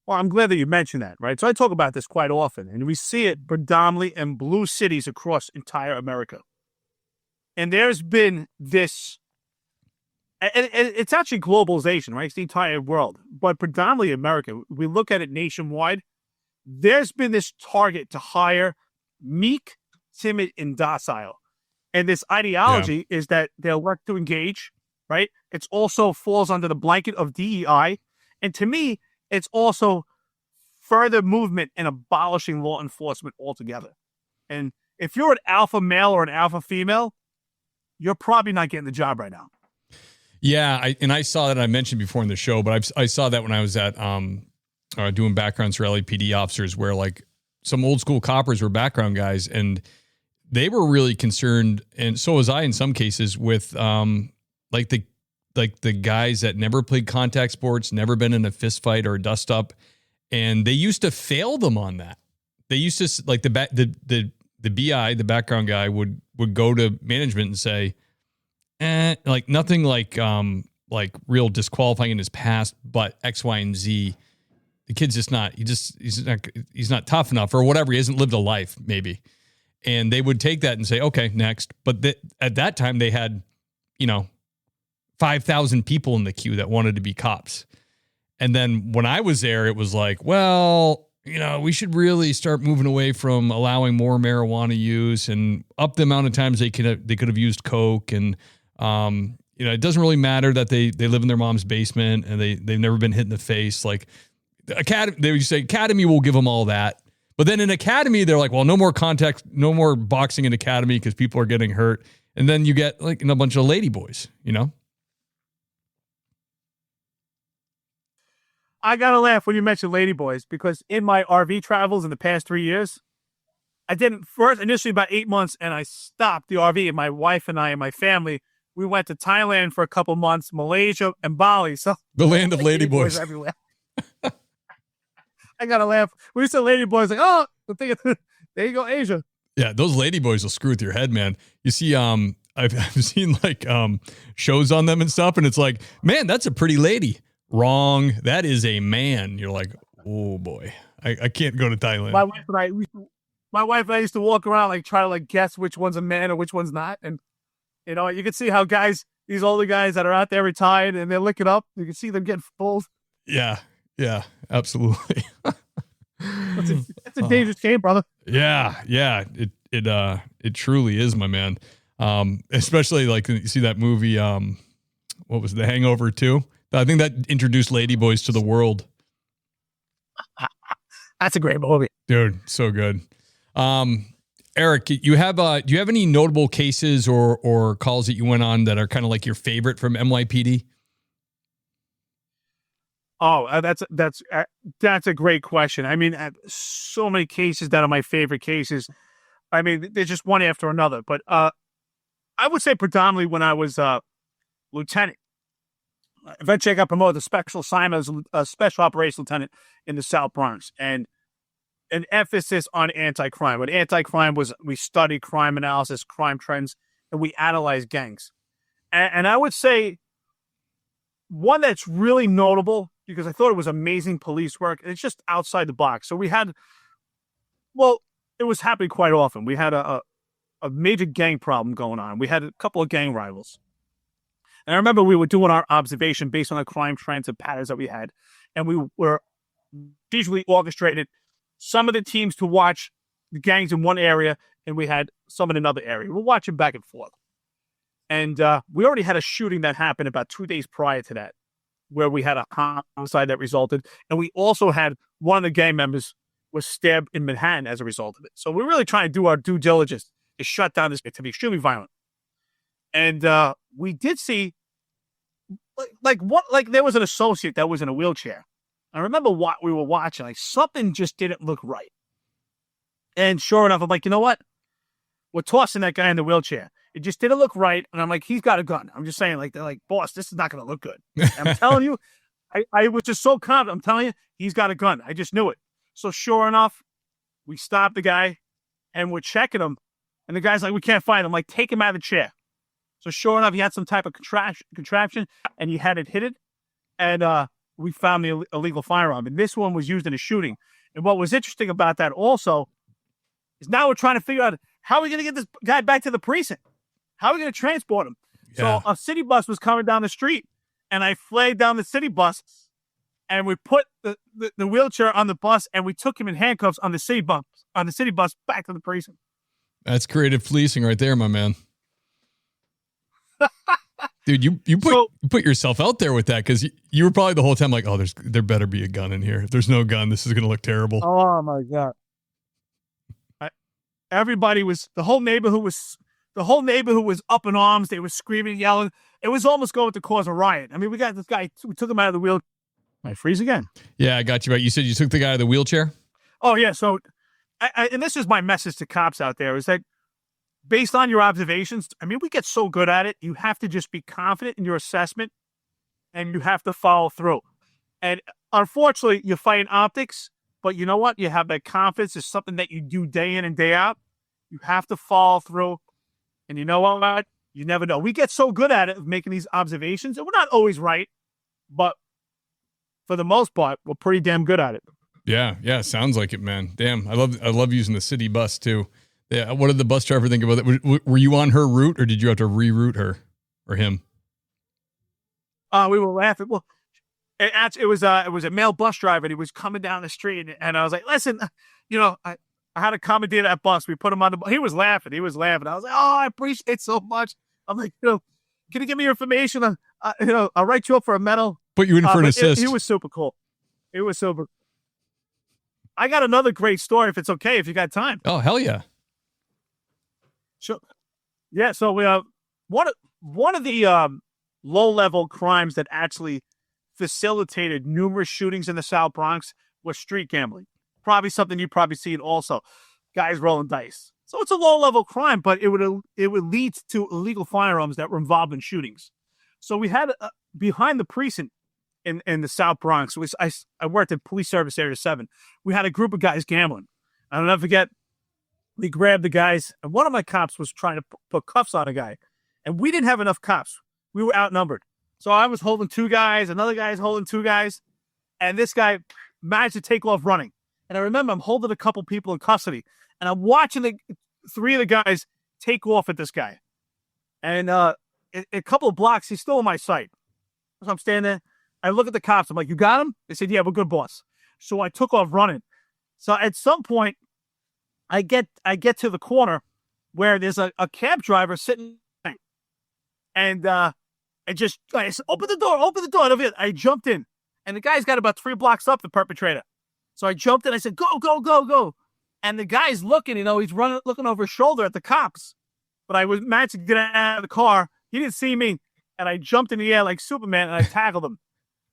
Speaker 3: Well, I'm glad that you mentioned that, right? So I talk about this quite often, and we see it predominantly in blue cities across entire America. And there's been this, and it's actually globalization, right? It's the entire world, but predominantly America. We look at it nationwide. There's been this target to hire meek, timid, and docile. And this ideology is that they'll work to engage, right? It's also falls under the blanket of DEI. And to me, it's also further movement in abolishing law enforcement altogether. And if you're an alpha male or an alpha female, you're probably not getting the job right now.
Speaker 2: Yeah, I saw that. I mentioned before in the show, but I saw that when I was at doing backgrounds for LAPD officers, where, like, some old school coppers were background guys, and they were really concerned, and so was I in some cases, with the guys that never played contact sports, never been in a fist fight or a dust up, and they used to fail them on that. they used to like the BI, the background guy would go to management and say, like nothing like real disqualifying in his past, but X, Y, and Z. The kid's just not, he's not tough enough or whatever. He hasn't lived a life maybe. And they would take that and say, okay, next. But at that time they had, 5,000 people in the queue that wanted to be cops. And then when I was there, it was like, well, we should really start moving away from allowing more marijuana use and up the amount of times they could have used coke. And, it doesn't really matter that they live in their mom's basement and they've never been hit in the face. Like, academy, they would say academy will give them all that. But then in academy, they're like, well, no more contact, no more boxing in academy because people are getting hurt. And then you get like a bunch of lady boys,
Speaker 3: I got to laugh when you mentioned lady boys because in my RV travels in the past 3 years, I did initially about 8 months and I stopped the RV and my wife and I and my family, we went to Thailand for a couple months, Malaysia and Bali. So
Speaker 2: the land of lady boys
Speaker 3: everywhere. I gotta laugh. When you said lady boys, like, oh, there you go, Asia.
Speaker 2: Yeah, those lady boys will screw with your head, man. You see, I've seen like shows on them and stuff, and it's like, man, that's a pretty lady. Wrong, that is a man. You're like, oh boy, I can't go to Thailand.
Speaker 3: My wife and I used to walk around like try to like guess which one's a man or which one's not, and you can see how these older guys that are out there retired and they're licking up. You can see them getting full.
Speaker 2: Yeah, absolutely.
Speaker 3: It's a dangerous game, brother.
Speaker 2: Yeah. It truly is, my man. Especially like you see that movie, what was The Hangover 2? I think that introduced ladyboys to the world.
Speaker 3: That's a great movie.
Speaker 2: Dude, so good. Eric, do you have any notable cases or calls that you went on that are kind of like your favorite from NYPD?
Speaker 3: Oh, that's a great question. I mean, so many cases that are my favorite cases. I mean, they're just one after another. But I would say predominantly when I was lieutenant. Eventually, I got promoted to special assignment as a special operations lieutenant in the South Bronx, and an emphasis on anti-crime. What anti-crime was, we studied crime analysis, crime trends, and we analyzed gangs. And I would say one that's really notable, because I thought it was amazing police work, and it's just outside the box. So we had, it was happening quite often. We had a major gang problem going on. We had a couple of gang rivals. And I remember we were doing our observation based on the crime trends and patterns that we had. And we were usually orchestrated some of the teams to watch the gangs in one area, and we had some in another area. We're watching back and forth. And we already had a shooting that happened about 2 days prior to that, where we had a homicide that resulted. And we also had one of the gang members was stabbed in Manhattan as a result of it. So we're really trying to do our due diligence to shut down this, to be extremely violent. And we did see, there was an associate that was in a wheelchair. I remember what we were watching, like something just didn't look right. And sure enough, I'm like, you know what? We're tossing that guy in the wheelchair. It just didn't look right. And I'm like, he's got a gun. I'm just saying, like, they're like, boss, this is not going to look good. And I'm telling you, I was just so confident. I'm telling you, he's got a gun. I just knew it. So sure enough, we stopped the guy and we're checking him. And the guy's like, we can't find him. I'm like, take him out of the chair. So sure enough, he had some type of contraption and he had it hidden. And we found the illegal firearm. And this one was used in a shooting. And what was interesting about that also is now we're trying to figure out how are we going to get this guy back to the precinct? How are we going to transport him? Yeah. So a city bus was coming down the street and I flagged down the city bus and we put the wheelchair on the bus and we took him in handcuffs on the city bus back to the precinct. That's
Speaker 2: creative policing right there, my man. Dude, you put yourself out there with that because you were probably the whole time like, oh, there better be a gun in here. If there's no gun, this is going to look terrible.
Speaker 3: Oh my God. The whole neighborhood was up in arms. They were screaming, yelling. It was almost going to cause a riot. I mean, we got this guy, we took him out of the wheel. Am I freeze again?
Speaker 2: Yeah, I got you back. You said you took the guy out of the wheelchair?
Speaker 3: Oh, yeah. So, and this is my message to cops out there is that based on your observations, I mean, we get so good at it. You have to just be confident in your assessment and you have to follow through. And unfortunately, you're fighting optics, But you know what? You have that confidence. It's something that you do day in and day out. You have to follow through. And you know what? You never know. We get so good at it of making these observations, and we're not always right, but for the most part, we're pretty damn good at it.
Speaker 2: Yeah, sounds like it, man. Damn, I love using the city bus too. Yeah, what did the bus driver think about that? Were you on her route, or did you have to reroute her or him?
Speaker 3: We were laughing. Well, it was a male bus driver, and he was coming down the street, and I was like, "Listen, I had to commandeer that bus. We put him on the bus." He was laughing. I was like, "Oh, I appreciate it so much." I'm like, can you give me your information? I'll write you up for a medal.
Speaker 2: Put you in for an assist.
Speaker 3: He was super cool. It was super. I got another great story, if it's okay, if you got time.
Speaker 2: Oh, hell yeah.
Speaker 3: Sure. Yeah. So one of the low-level crimes that actually facilitated numerous shootings in the South Bronx was street gambling. Probably something you've probably seen also. Guys rolling dice. So it's a low-level crime, but it would lead to illegal firearms that were involved in shootings. So we had behind the precinct in the South Bronx. I worked at Police Service Area 7. We had a group of guys gambling. I'll never forget. We grabbed the guys, and one of my cops was trying to put cuffs on a guy, and we didn't have enough cops. We were outnumbered. So I was holding 2 guys, another guy's holding 2 guys, and this guy managed to take off running. And I remember I'm holding a couple people in custody, and I'm watching 3 of the guys take off at this guy. And a couple of blocks, he's still in my sight. So I'm standing there. I look at the cops. I'm like, "You got him?" They said, "Yeah, we're good, boss." So I took off running. So at some point, I get to the corner where there's a cab driver sitting, and I said, open the door. I jumped in, and the guy's got about 3 blocks up, the perpetrator. So I jumped in. I said, "Go, go, go, go!" And the guy's looking. He's looking over his shoulder at the cops. But I was managed to get out of the car. He didn't see me, and I jumped in the air like Superman, and I tackled him.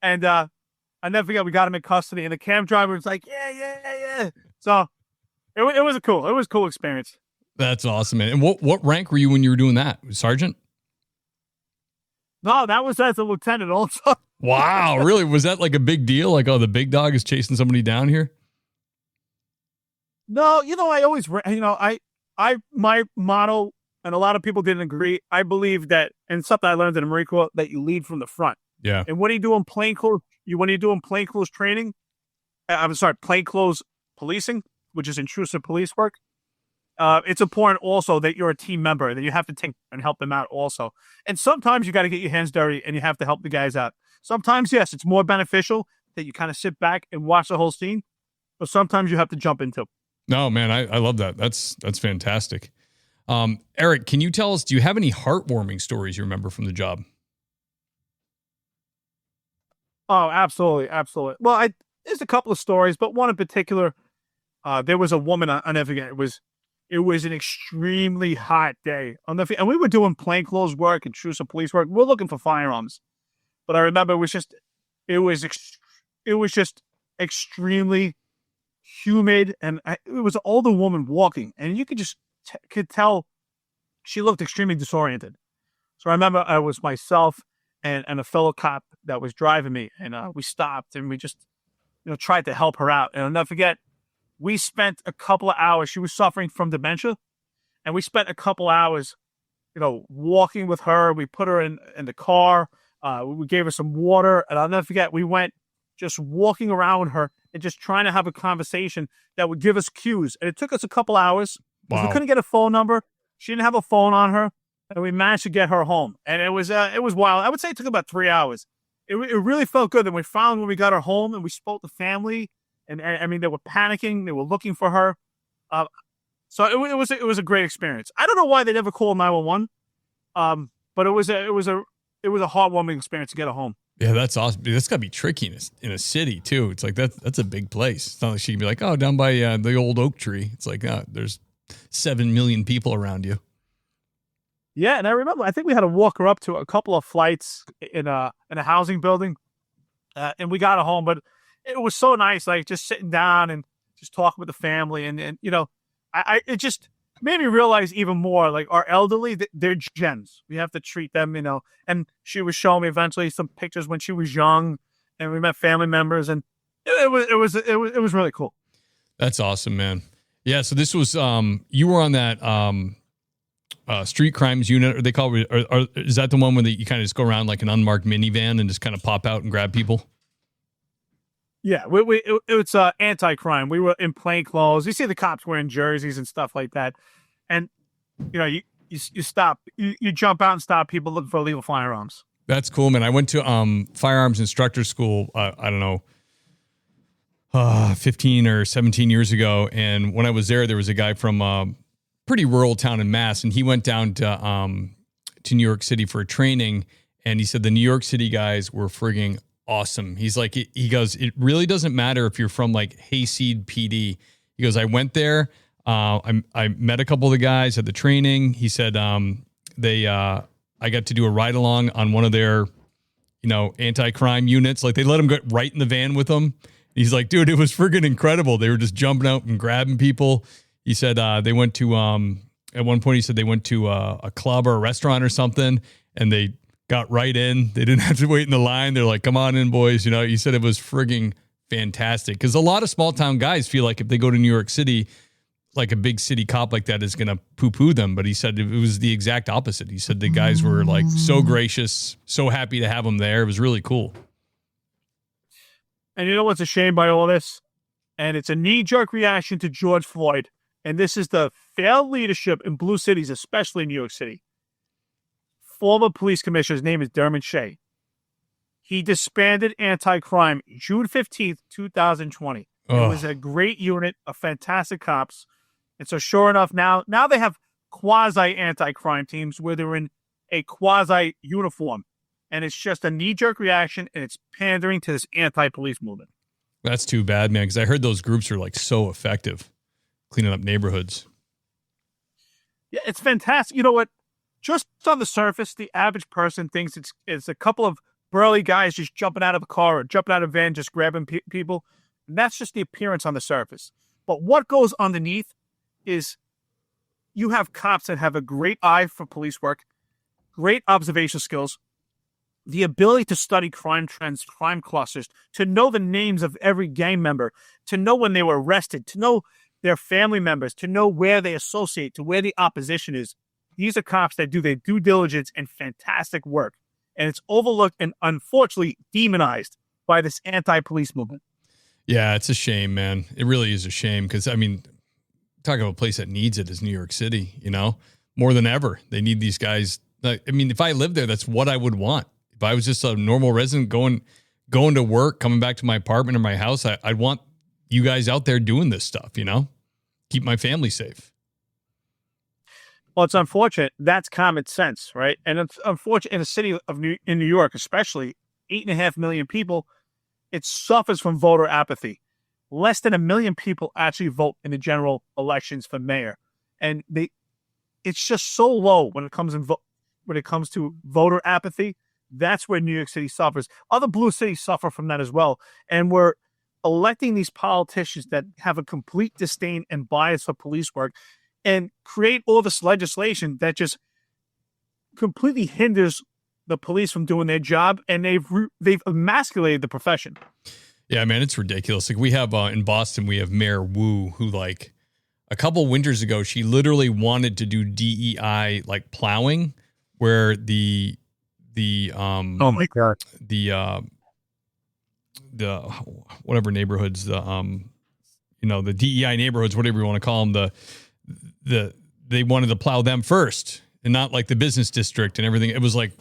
Speaker 3: And I never forget, we got him in custody, and the cab driver was like, "Yeah." So it was a cool experience.
Speaker 2: That's awesome, man. And what rank were you when you were doing that? Sergeant?
Speaker 3: No, that was as a lieutenant also.
Speaker 2: Wow, really? Was that like a big deal? Like, oh, the big dog is chasing somebody down here?
Speaker 3: No, I always, my motto, and a lot of people didn't agree. I believe that, and something I learned in the Marine Corps, that you lead from the front.
Speaker 2: Yeah.
Speaker 3: And when you're doing plainclothes training, plainclothes policing, which is intrusive police work, it's important also that you're a team member, that you have to take and help them out also. And sometimes you got to get your hands dirty and you have to help the guys out. Sometimes, yes, it's more beneficial that you kind of sit back and watch the whole scene, but sometimes you have to jump into.
Speaker 2: No, man, I love that. That's fantastic. Eric, can you tell us, do you have any heartwarming stories you remember from the job?
Speaker 3: Oh, absolutely. Absolutely. Well, there's a couple of stories, but one in particular, there was a woman, I never forget, it was an extremely hot day. And we were doing plainclothes work, intrusive police work. We're looking for firearms. But I remember it was just extremely humid, and it was an older woman walking, and you could tell she looked extremely disoriented. So I remember I was myself and a fellow cop that was driving me, and we stopped and we just tried to help her out. And I'll never forget, we spent a couple of hours. She was suffering from dementia, and we spent a couple hours walking with her. We put her in the car. We gave her some water, and I'll never forget, we went just walking around with her and just trying to have a conversation that would give us cues. And it took us a couple hours because we couldn't get a phone number. She didn't have a phone on her, and we managed to get her home. And it was wild. I would say it took about 3 hours. It really felt good. And we found when we got her home and we spoke to family, and I mean, they were panicking. They were looking for her. So it was a great experience. I don't know why they never called 911. But it was a heartwarming experience to get her home.
Speaker 2: Yeah, that's awesome. That's got to be tricky in a city too. It's like that's a big place. It's not like she can be like, oh, down by the old oak tree. It's like, there's 7 million people around you.
Speaker 3: Yeah, and I remember, I think we had to walk her up to a couple of flights in a housing building, and we got her home. But it was so nice, like just sitting down and just talking with the family, and it just made me realize even more, like our elderly, they're gems. We have to treat them, And she was showing me eventually some pictures when she was young, and we met family members, and it was really cool.
Speaker 2: That's awesome, man. Yeah. So this was, you were on that, street crimes unit, or they call it, or is that the one where you kind of just go around like an unmarked minivan and just kind of pop out and grab people?
Speaker 3: Yeah, it's anti-crime. We were in plain clothes. You see the cops wearing jerseys and stuff like that, and you stop, you jump out and stop people looking for illegal firearms.
Speaker 2: That's cool, man. I went to firearms instructor school. I don't know, 15 or 17 years ago, and when I was there was a guy from a pretty rural town in Mass, and he went down to New York City for a training, and he said the New York City guys were frigging awesome. He's like, he goes, it really doesn't matter if you're from like Hayseed PD. He goes, I went there. I met a couple of the guys at the training. He said, I got to do a ride along on one of their, anti-crime units. Like they let him get right in the van with them. He's like, dude, it was friggin' incredible. They were just jumping out and grabbing people. He said, they went to, at one point he said they went to a club or a restaurant or something, and they got right in. They didn't have to wait in the line. They're like, come on in, boys. He said it was frigging fantastic. Because a lot of small town guys feel like if they go to New York City, like a big city cop like that is going to poo-poo them. But he said it was the exact opposite. He said the guys were like so gracious, so happy to have him there. It was really cool.
Speaker 3: And you know what's a shame by all this? And it's a knee-jerk reaction to George Floyd. And this is the failed leadership in blue cities, especially in New York City. Former police commissioner's name is Dermot Shea. He disbanded anti-crime June 15th, 2020. It was a great unit of fantastic cops. And so sure enough, now they have quasi-anti-crime teams where they're in a quasi-uniform. And it's just a knee-jerk reaction, and it's pandering to this anti-police movement.
Speaker 2: That's too bad, man, because I heard those groups are like so effective cleaning up neighborhoods.
Speaker 3: Yeah, it's fantastic. You know what? Just on the surface, the average person thinks it's a couple of burly guys just jumping out of a car or jumping out of a van, just grabbing people. And that's just the appearance on the surface. But what goes underneath is you have cops that have a great eye for police work, great observation skills, the ability to study crime trends, crime clusters, to know the names of every gang member, to know when they were arrested, to know their family members, to know where they associate, to where the opposition is. These are cops that do their due diligence and fantastic work. And it's overlooked and unfortunately demonized by this anti-police movement.
Speaker 2: Yeah, it's a shame, man. It really is a shame because, talk about a place that needs it is New York City, more than ever. They need these guys. If I lived there, that's what I would want. If I was just a normal resident going to work, coming back to my apartment or my house, I'd want you guys out there doing this stuff, keep my family safe.
Speaker 3: Well, it's unfortunate. That's common sense, right? And it's unfortunate in a city in New York, especially 8.5 million people, it suffers from voter apathy. Less than 1 million people actually vote in the general elections for mayor, and it's just so low when it comes to voter apathy. That's where New York City suffers. Other blue cities suffer from that as well, and we're electing these politicians that have a complete disdain and bias for police work, and create all this legislation that just completely hinders the police from doing their job, and they've emasculated the profession.
Speaker 2: Yeah, man, it's ridiculous. Like we have in Boston, we have Mayor Wu, who like a couple winters ago, she literally wanted to do DEI like plowing, where the
Speaker 3: oh my God,
Speaker 2: the whatever neighborhoods, the DEI neighborhoods, whatever you want to call them, they wanted to plow them first and not like the business district and everything. It was like,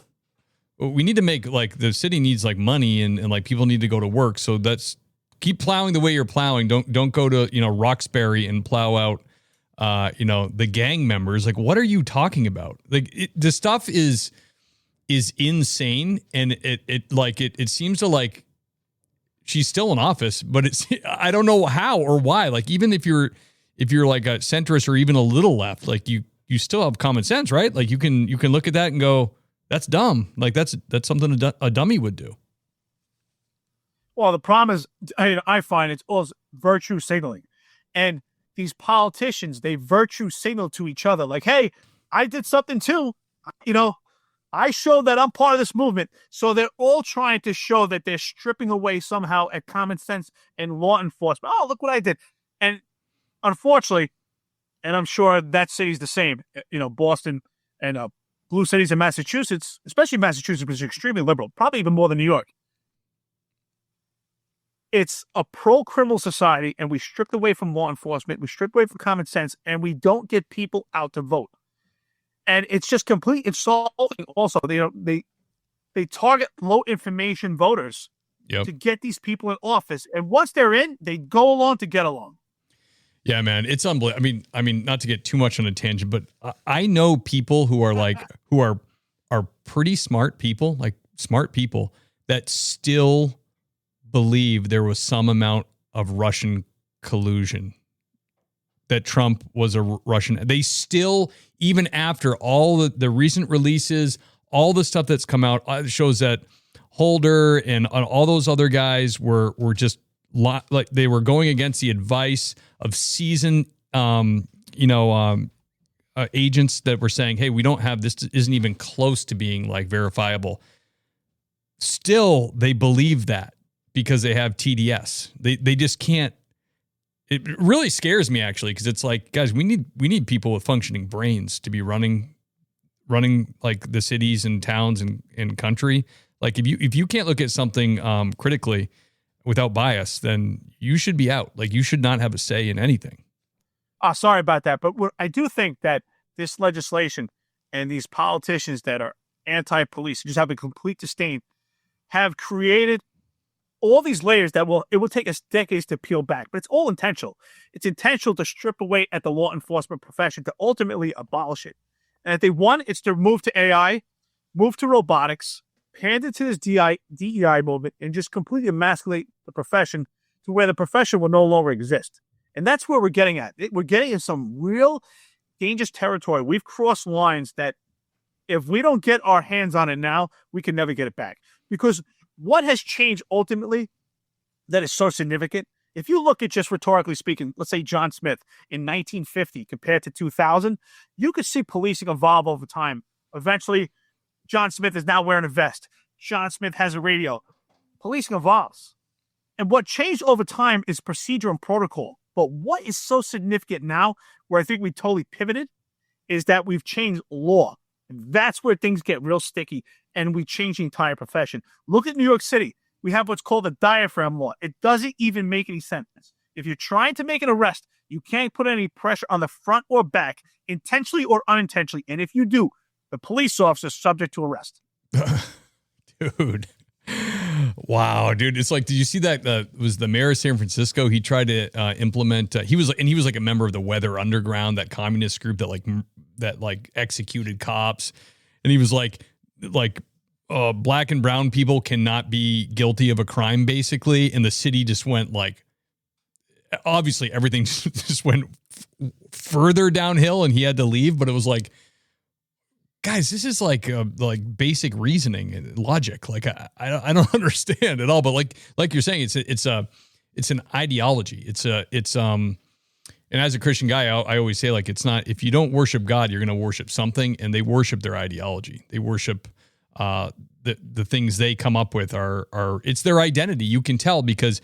Speaker 2: we need to make like the city needs like money and like people need to go to work. So that's keep plowing the way you're plowing. Don't go to, Roxbury and plow out, the gang members. Like, what are you talking about? Like the stuff is insane. And it seems to like, she's still in office, but I don't know how or why. Like, even if you're like a centrist or even a little left, like you still have common sense, right? Like you can look at that and go, that's dumb. Like that's something a dummy would do.
Speaker 3: Well, the problem is, I find it's all virtue signaling, and these politicians, they virtue signal to each other. Like, hey, I did something too. I showed that I'm part of this movement. So they're all trying to show that they're stripping away somehow at common sense and law enforcement. Oh, look what I did. And unfortunately, and I'm sure that city's the same, Boston and blue cities in Massachusetts, especially Massachusetts, which is extremely liberal, probably even more than New York. It's a pro-criminal society, and we stripped away from law enforcement, we stripped away from common sense, and we don't get people out to vote. And it's just complete insulting. Also, they target low information voters to get these people in office, and once they're in, they go along to get along.
Speaker 2: Yeah, man, it's unbelievable. I mean, not to get too much on a tangent, but I know people who are who are pretty smart people, like smart people that still believe there was some amount of Russian collusion, that Trump was a Russian. They still, even after all the recent releases, all the stuff that's come out shows that Holder and all those other guys were just like they were going against the advice of seasoned, agents that were saying, "Hey, we don't have this. Isn't even close to being like verifiable." Still, they believe that because they have TDS. They just can't. It really scares me actually, because it's like, guys, we need people with functioning brains to be running like the cities and towns and country. Like if you can't look at something critically without bias, then you should be out. Like you should not have a say in anything.
Speaker 3: Sorry about that, but I do think that this legislation and these politicians that are anti-police, just have a complete disdain, have created all these layers that it will take us decades to peel back, but it's all intentional. It's intentional to strip away at the law enforcement profession to ultimately abolish it. And if they want, it's to move to AI, move to robotics, hand it to this DEI movement, and just completely emasculate the profession to where the profession will no longer exist. And that's where we're getting at. We're getting in some real dangerous territory. We've crossed lines that if we don't get our hands on it now, we can never get it back. Because what has changed ultimately that is so significant? If you look at, just rhetorically speaking, let's say John Smith in 1950 compared to 2000, you could see policing evolve over time. Eventually, John Smith is now wearing a vest. John Smith has a radio. Policing evolves. And what changed over time is procedure and protocol. But what is so significant now, where I think we totally pivoted, is that we've changed law. And that's where things get real sticky, and we change the entire profession. Look at New York City. We have what's called the diaphragm law. It doesn't even make any sense. If you're trying to make an arrest, you can't put any pressure on the front or back, intentionally or unintentionally. And if you do, the police officer is subject to arrest.
Speaker 2: Dude. Wow, dude. It's like, did you see that was the mayor of San Francisco? He tried to implement, he was like a member of the Weather Underground, that communist group that executed cops. And he was like black and brown people cannot be guilty of a crime, basically. And the city just went obviously everything just went further downhill, and he had to leave. But it was like, guys, this is like basic reasoning and logic. Like I don't understand at all. But like you're saying, it's an ideology. And as a Christian guy, I always say, like, it's not, if you don't worship God, you're going to worship something, and they worship their ideology. They worship the things they come up with are it's their identity. You can tell because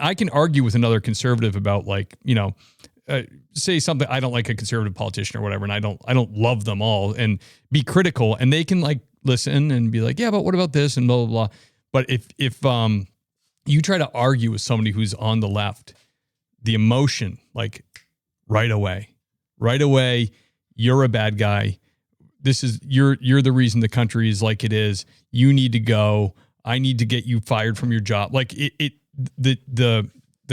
Speaker 2: I can argue with another conservative about, like, say something. I don't like a conservative politician or whatever, and I don't love them all, and be critical, and they can like listen and be like, yeah, but what about this, and blah blah blah. But if you try to argue with somebody who's on the left, the emotion, like, right away, you're a bad guy. You're the reason the country is like it is. You need to go. I need to get you fired from your job. Like the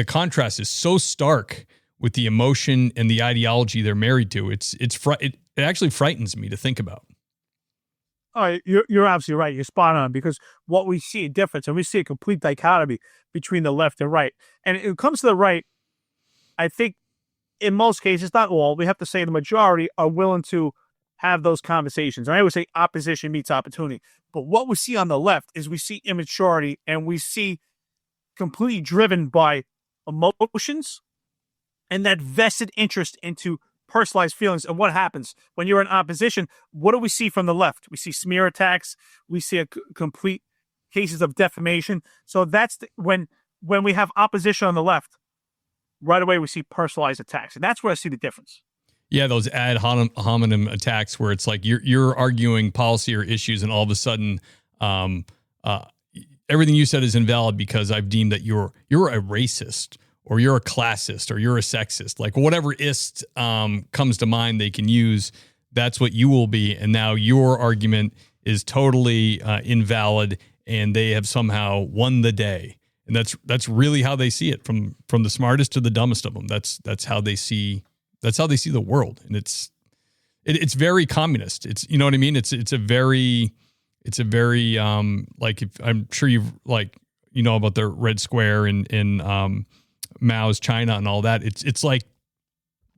Speaker 2: contrast is so stark with the emotion and the ideology they're married to. It actually frightens me to think about.
Speaker 3: Oh, you're absolutely right. You're spot on, because what we see a difference, and we see a complete dichotomy between the left and right. And it comes to the right, I think in most cases, not all, we have to say the majority are willing to have those conversations. And I would say opposition meets opportunity. But what we see on the left is we see immaturity, and we see completely driven by emotions and that vested interest into personalized feelings. And what happens when you're in opposition? What do we see from the left? We see smear attacks. We see complete cases of defamation. So that's when we have opposition on the left, right away we see personalized attacks. And that's where I see the difference.
Speaker 2: Yeah, those ad hominem attacks where it's like you're arguing policy or issues, and all of a sudden, everything you said is invalid because I've deemed that you're a racist, or you're a classist, or you're a sexist. Like whatever ist comes to mind, they can use. That's what you will be, and now your argument is totally invalid, and they have somehow won the day. And that's really how they see it, from the smartest to the dumbest of them. That's how they see. That's how they see the world, and it's very communist. It's, you know what I mean. It's a very like, if I'm sure you've, like, you know about the Red Square in Mao's China and all that. It's like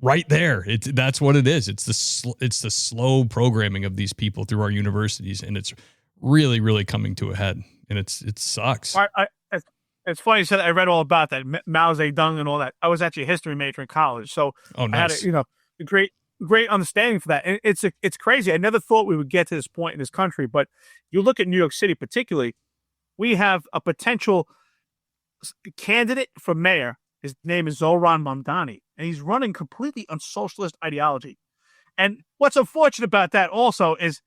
Speaker 2: right there. That's what it is. It's the slow programming of these people through our universities, and it's really, really coming to a head, and it sucks.
Speaker 3: It's funny you said that. I read all about that, Mao Zedong and all that. I was actually a history major in college, so
Speaker 2: nice.
Speaker 3: I had a great understanding for that. And it's crazy. I never thought we would get to this point in this country, but you look at New York City particularly, we have a potential candidate for mayor. His name is Zohran Mamdani, and he's running completely on socialist ideology. And what's unfortunate about that also is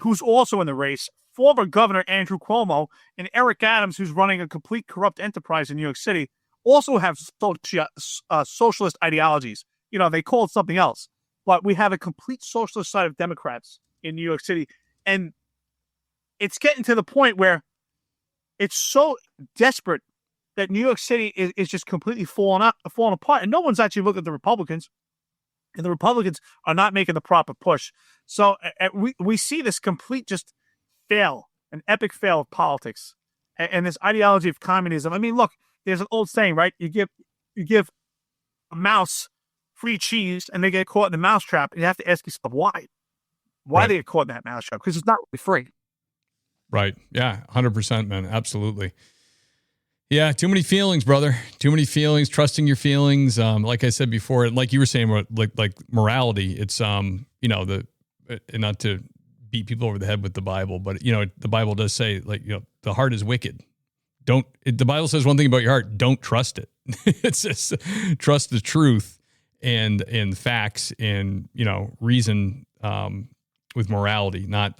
Speaker 3: who's also in the race, former Governor Andrew Cuomo and Eric Adams, who's running a complete corrupt enterprise in New York City, also have socialist ideologies. They call it something else, but we have a complete socialist side of Democrats in New York City. And it's getting to the point where it's so desperate that New York City is just completely falling apart. And no one's actually looked at the Republicans, and the Republicans are not making the proper push. So we see this complete just an epic fail of politics, and this ideology of communism. I mean, look, there's an old saying, right? You give a mouse free cheese, and they get caught in the mousetrap. And you have to ask yourself why. Why they get caught in that mousetrap? Because it's not really free.
Speaker 2: Right. Yeah. 100%, man. Absolutely. Yeah. Too many feelings, brother. Too many feelings. Trusting your feelings. Like I said before, like you were saying, like morality. It's not to beat people over the head with the Bible, but the Bible does say, like, the heart is wicked. The Bible says one thing about your heart: don't trust it. It says trust the truth and facts and reason with morality, not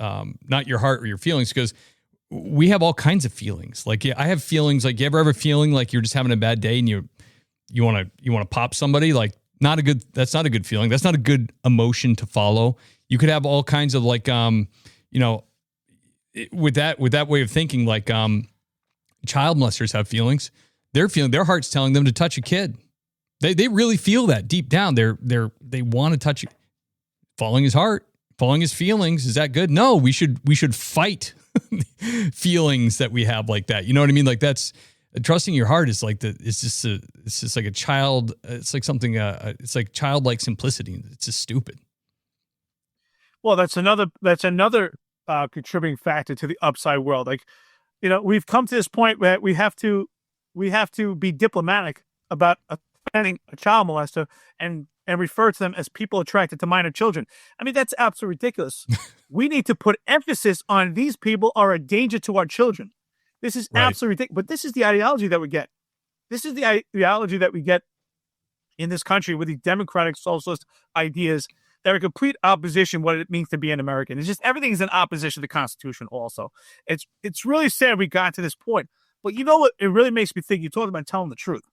Speaker 2: your heart or your feelings, because we have all kinds of feelings. Like, I have feelings. Like, you ever have a feeling like you're just having a bad day and you want to pop somebody? Like, that's not a good feeling. That's not a good emotion to follow. You could have all kinds of, like, with that way of thinking, like, child molesters have feelings. Their heart's telling them to touch a kid. They really feel that deep down. They want to touch it. Following his heart, following his feelings. Is that good? No, we should fight feelings that we have like that. You know what I mean? Like, that's trusting your heart is like it's just like a child. It's like something, it's like childlike simplicity. It's just stupid.
Speaker 3: Well, that's another contributing factor to the upside world. Like, we've come to this point where we have to be diplomatic about offending a child molester and refer to them as people attracted to minor children. I mean, that's absolutely ridiculous. We need to put emphasis on these people are a danger to our children. This is absolutely ridiculous. But this is the ideology that we get. This is the ideology that we get in this country with these democratic socialist ideas that are complete opposition what it means to be an American. It's just everything is in opposition to the Constitution also. It's really sad we got to this point. But you know what? It really makes me think. You talked about telling the truth.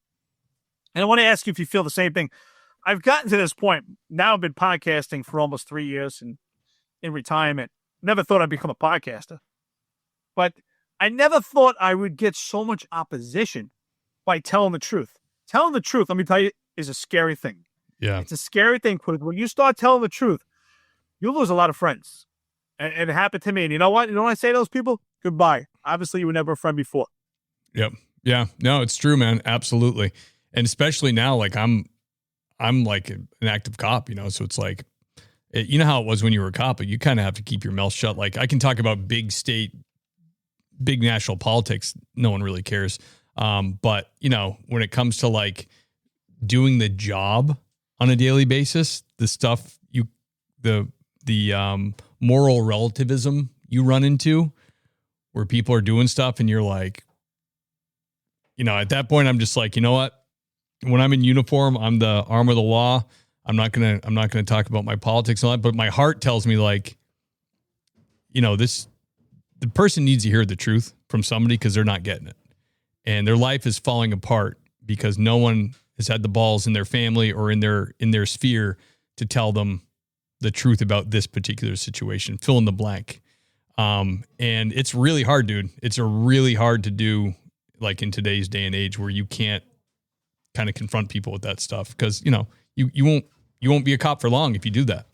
Speaker 3: And I want to ask you if you feel the same thing. I've gotten to this point. Now I've been podcasting for almost 3 years and in retirement. Never thought I'd become a podcaster. But I never thought I would get so much opposition by telling the truth. Telling the truth, let me tell you, is a scary thing.
Speaker 2: Yeah.
Speaker 3: It's a scary thing, because when you start telling the truth, you lose a lot of friends. And it happened to me. And you know what? You know what I say to those people? Goodbye. Obviously, you were never a friend before.
Speaker 2: Yep. Yeah. No, it's true, man. Absolutely. And especially now, like, I'm like an active cop, so it's like, you know how it was when you were a cop, but you kind of have to keep your mouth shut. Like, I can talk about big state, big national politics. No one really cares. But when it comes to, like, doing the job on a daily basis, the stuff the moral relativism you run into, where people are doing stuff and you're like, at that point, I'm just like, you know what? when I'm in uniform, I'm the arm of the law. I'm not gonna talk about my politics and all that, but my heart tells me like, the person needs to hear the truth from somebody because they're not getting it. And their life is falling apart because no one has had the balls in their family or in their sphere to tell them the truth about this particular situation. Fill in the blank. And it's really hard, dude. It's really hard to do, like in today's day and age, where you can't kind of confront people with that stuff because you won't be a cop for long if you do that.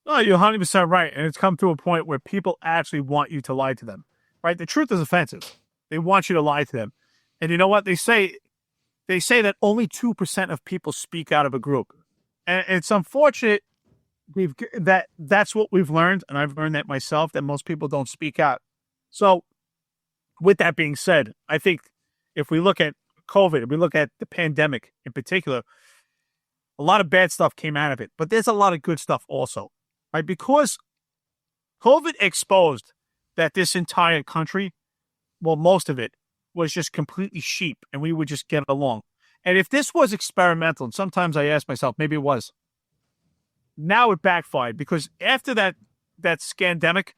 Speaker 3: No, you're 100% right. And it's come to a point where people actually want you to lie to them, right? The truth is offensive. They want you to lie to them. And you know what? They say that only 2% of people speak out of a group. And it's unfortunate that's what we've learned. And I've learned that myself, that most people don't speak out. So with that being said, I think if we look at COVID, if we look at the pandemic in particular, a lot of bad stuff came out of it, but there's a lot of good stuff also, right? Because COVID exposed that this entire country, well, most of it was just completely sheep and we would just get along. And if this was experimental, and sometimes I ask myself, maybe it was, now it backfired because after that scandemic,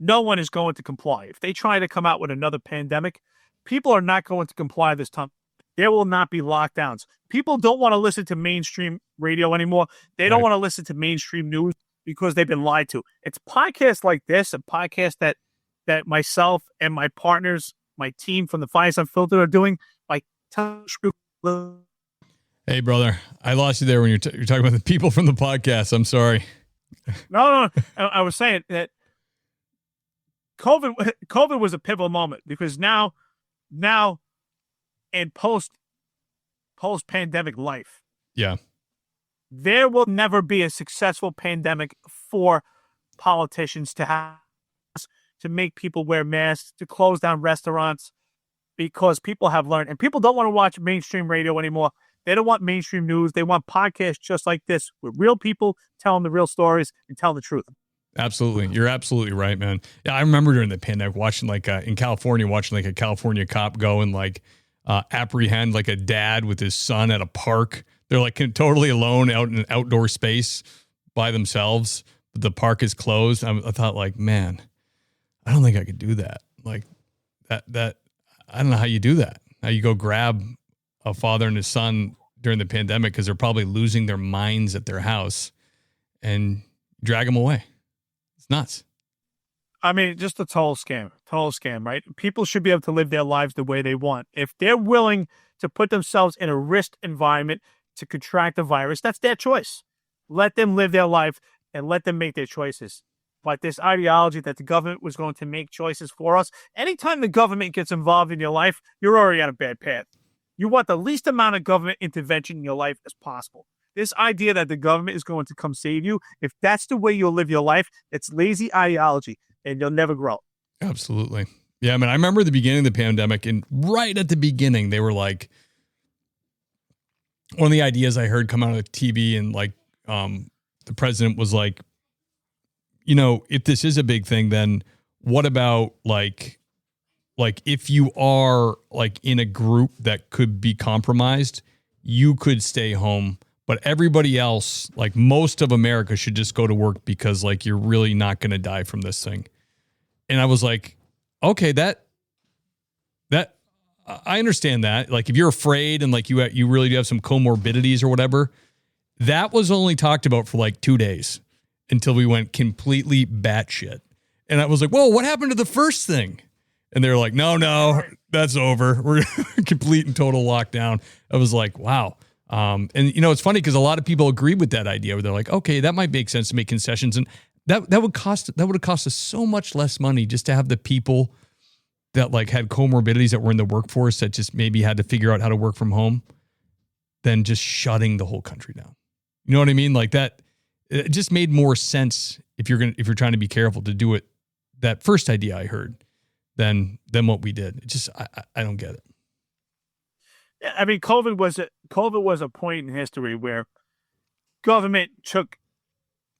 Speaker 3: no one is going to comply. If they try to come out with another pandemic, people are not going to comply this time. There will not be lockdowns. People don't want to listen to mainstream radio anymore. They don't want to listen to mainstream news because they've been lied to. It's podcasts like this, a podcast that myself and my partners, my team from the Finance Unfiltered are doing. Like,
Speaker 2: hey, brother, I lost you there when you're talking about the people from the podcast. I'm sorry.
Speaker 3: No. I was saying that COVID was a pivotal moment because now in post-pandemic life,
Speaker 2: yeah,
Speaker 3: there will never be a successful pandemic for politicians to make people wear masks, to close down restaurants, because people have learned, and people don't want to watch mainstream radio anymore. They don't want mainstream news. They want podcasts just like this with real people telling the real stories and telling the truth.
Speaker 2: Absolutely. You're absolutely right, man. Yeah, I remember during the pandemic watching in California, a California cop go and apprehend like a dad with his son at a park. They're like totally alone out in an outdoor space by themselves. The park is closed. I thought like, man, I don't think I could do that. Like that, I don't know how you do that. How you go grab a father and his son during the pandemic because they're probably losing their minds at their house and drag them away. It's nuts.
Speaker 3: I mean, just a total scam, right? People should be able to live their lives the way they want. If they're willing to put themselves in a risk environment to contract the virus, that's their choice. Let them live their life and let them make their choices. But this ideology that the government was going to make choices for us, anytime the government gets involved in your life, you're already on a bad path. You want the least amount of government intervention in your life as possible. This idea that the government is going to come save you, if that's the way you'll live your life, it's lazy ideology and you'll never grow.
Speaker 2: Absolutely. Yeah, I mean, I remember the beginning of the pandemic, and right at the beginning, they were like, one of the ideas I heard come out of TV, and the president was like, if this is a big thing, then what about like if you are like in a group that could be compromised, you could stay home, but everybody else, like most of America, should just go to work because like you're really not going to die from this thing. And I was like, okay, that I understand that. Like if you're afraid and like you really do have some comorbidities or whatever, that was only talked about for like 2 days until we went completely batshit. And I was like, whoa, what happened to the first thing? And they were like, no, that's over. We're complete and total lockdown. I was like, wow. And it's funny because a lot of people agree with that idea where they're like, okay, that might make sense to make concessions. And that would have cost us so much less money just to have the people that like had comorbidities that were in the workforce that just maybe had to figure out how to work from home than just shutting the whole country down. You know what I mean? Like that, it just made more sense if you're trying to be careful to do it. That first idea I heard than what we did. It just, I don't get it.
Speaker 3: Yeah, I mean, COVID was a point in history where government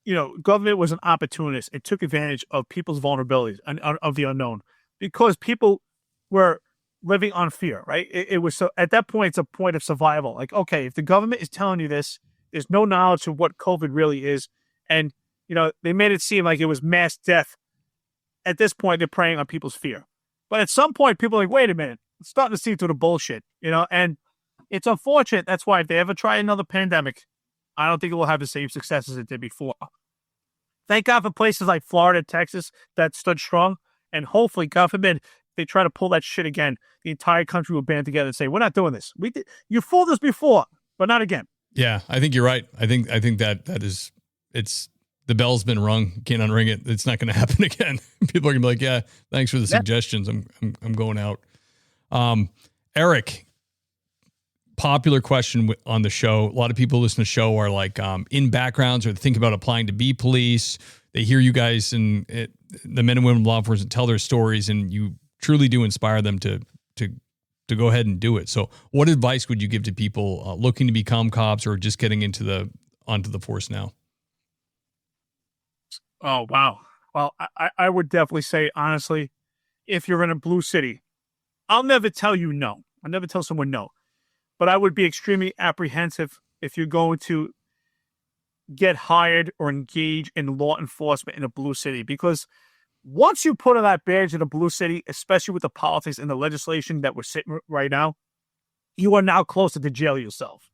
Speaker 3: was an opportunist. It took advantage of people's vulnerabilities and of the unknown because people were living on fear, right? It was so at that point, it's a point of survival. Like, okay, if the government is telling you this, there's no knowledge of what COVID really is. And, they made it seem like it was mass death. At this point, they're preying on people's fear. But at some point, people are like, wait a minute, it's starting to see through the bullshit, and it's unfortunate. That's why if they ever try another pandemic, I don't think it will have the same success as it did before. Thank God for places like Florida, Texas that stood strong. And hopefully, God forbid, they try to pull that shit again, the entire country will band together and say, we're not doing this. You fooled us before, but not again.
Speaker 2: Yeah, I think you're right. I think that is, it's, the bell's been rung. You can't unring it. It's not going to happen again. People are going to be like, yeah, thanks for the suggestions. I'm going out. Eric, popular question on the show. A lot of people listen to the show are like in backgrounds or think about applying to be police. They hear you guys and the men and women of law enforcement tell their stories, and you truly do inspire them to go ahead and do it. So what advice would you give to people looking to become cops or just getting onto the force now?
Speaker 3: Oh, wow. Well, I would definitely say, honestly, if you're in a blue city, I'll never tell you no. I'll never tell someone no. But I would be extremely apprehensive if you're going to get hired or engage in law enforcement in a blue city. Because once you put on that badge in a blue city, especially with the politics and the legislation that we're sitting right now, you are now closer to jail yourself.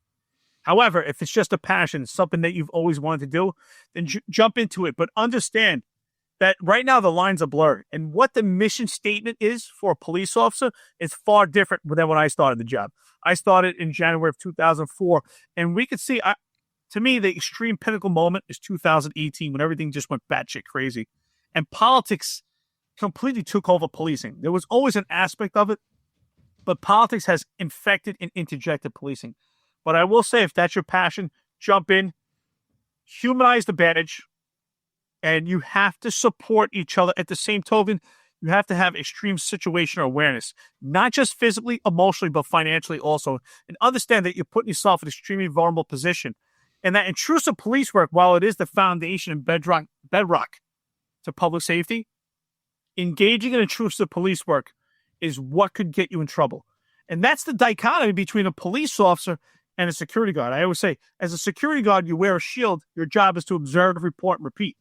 Speaker 3: However, if it's just a passion, something that you've always wanted to do, then jump into it. But understand that right now the lines are blurred. And what the mission statement is for a police officer is far different than when I started the job. I started in January of 2004. And we could see, to me, the extreme pinnacle moment is 2018 when everything just went batshit crazy. And politics completely took over policing. There was always an aspect of it, but politics has infected and interjected policing. But I will say, if that's your passion, jump in, humanize the badge, and you have to support each other. At the same token, you have to have extreme situational awareness, not just physically, emotionally, but financially also. And understand that you're putting yourself in an extremely vulnerable position. And that intrusive police work, while it is the foundation and bedrock to public safety, engaging in intrusive police work is what could get you in trouble. And that's the dichotomy between a police officer and a security guard. I always say, as a security guard, you wear a shield. Your job is to observe, report, and repeat.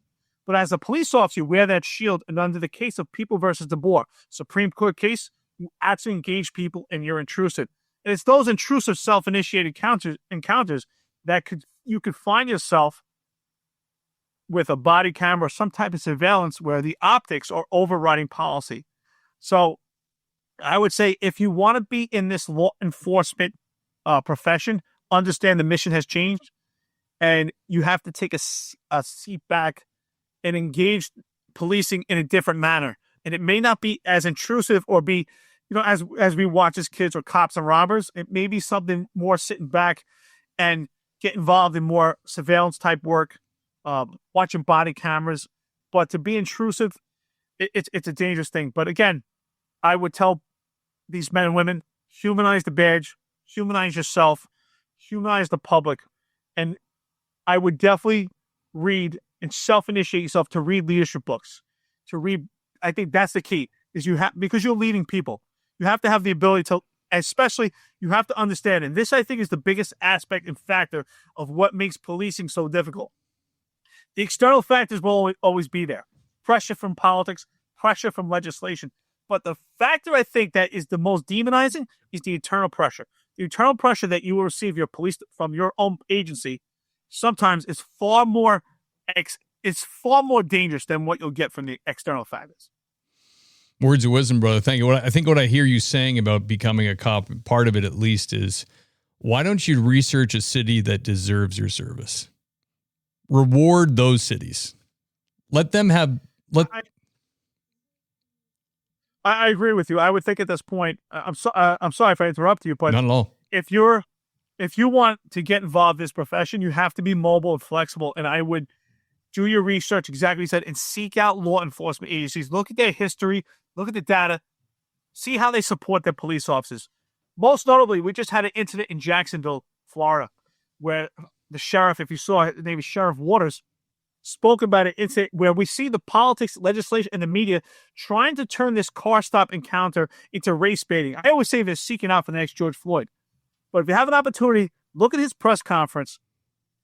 Speaker 3: But as a police officer, you wear that shield, and under the case of People versus DeBoer, Supreme Court case, you actually engage people and you're intrusive. And it's those intrusive self-initiated encounters that you could find yourself with a body camera or some type of surveillance where the optics are overriding policy. So I would say, if you want to be in this law enforcement profession, understand the mission has changed, and you have to take a seat back and engage policing in a different manner. And it may not be as intrusive or be, as we watch as kids or cops and robbers, it may be something more sitting back and get involved in more surveillance type work, watching body cameras. But to be intrusive, it's a dangerous thing. But again, I would tell these men and women, humanize the badge, humanize yourself, humanize the public. And I would definitely read and self-initiate yourself to read leadership books, to read. I think that's the key, is because you're leading people. You have to have the ability to, especially you have to understand. And this, I think, is the biggest aspect and factor of what makes policing so difficult. The external factors will always be there. Pressure from politics, pressure from legislation. But the factor I think that is the most demonizing is the internal pressure. The internal pressure that you will receive from your own agency sometimes is far more dangerous than what you'll get from the external factors.
Speaker 2: Words of wisdom, brother. Thank you. I think what I hear you saying about becoming a cop, part of it at least, is why don't you research a city that deserves your service? Reward those cities. Let them have.
Speaker 3: I agree with you. I would think at this point, I'm sorry if I interrupt you, but
Speaker 2: not at all.
Speaker 3: If you want to get involved in this profession, you have to be mobile and flexible. And I would do your research, exactly what you said, and seek out law enforcement agencies. Look at their history, look at the data, see how they support their police officers. Most notably, we just had an incident in Jacksonville, Florida, where the sheriff, if you saw, his name is Sheriff Waters, spoke about it. It's where we see the politics, legislation, and the media trying to turn this car stop encounter into race baiting. I always say they're seeking out for the next George Floyd. But if you have an opportunity, look at his press conference.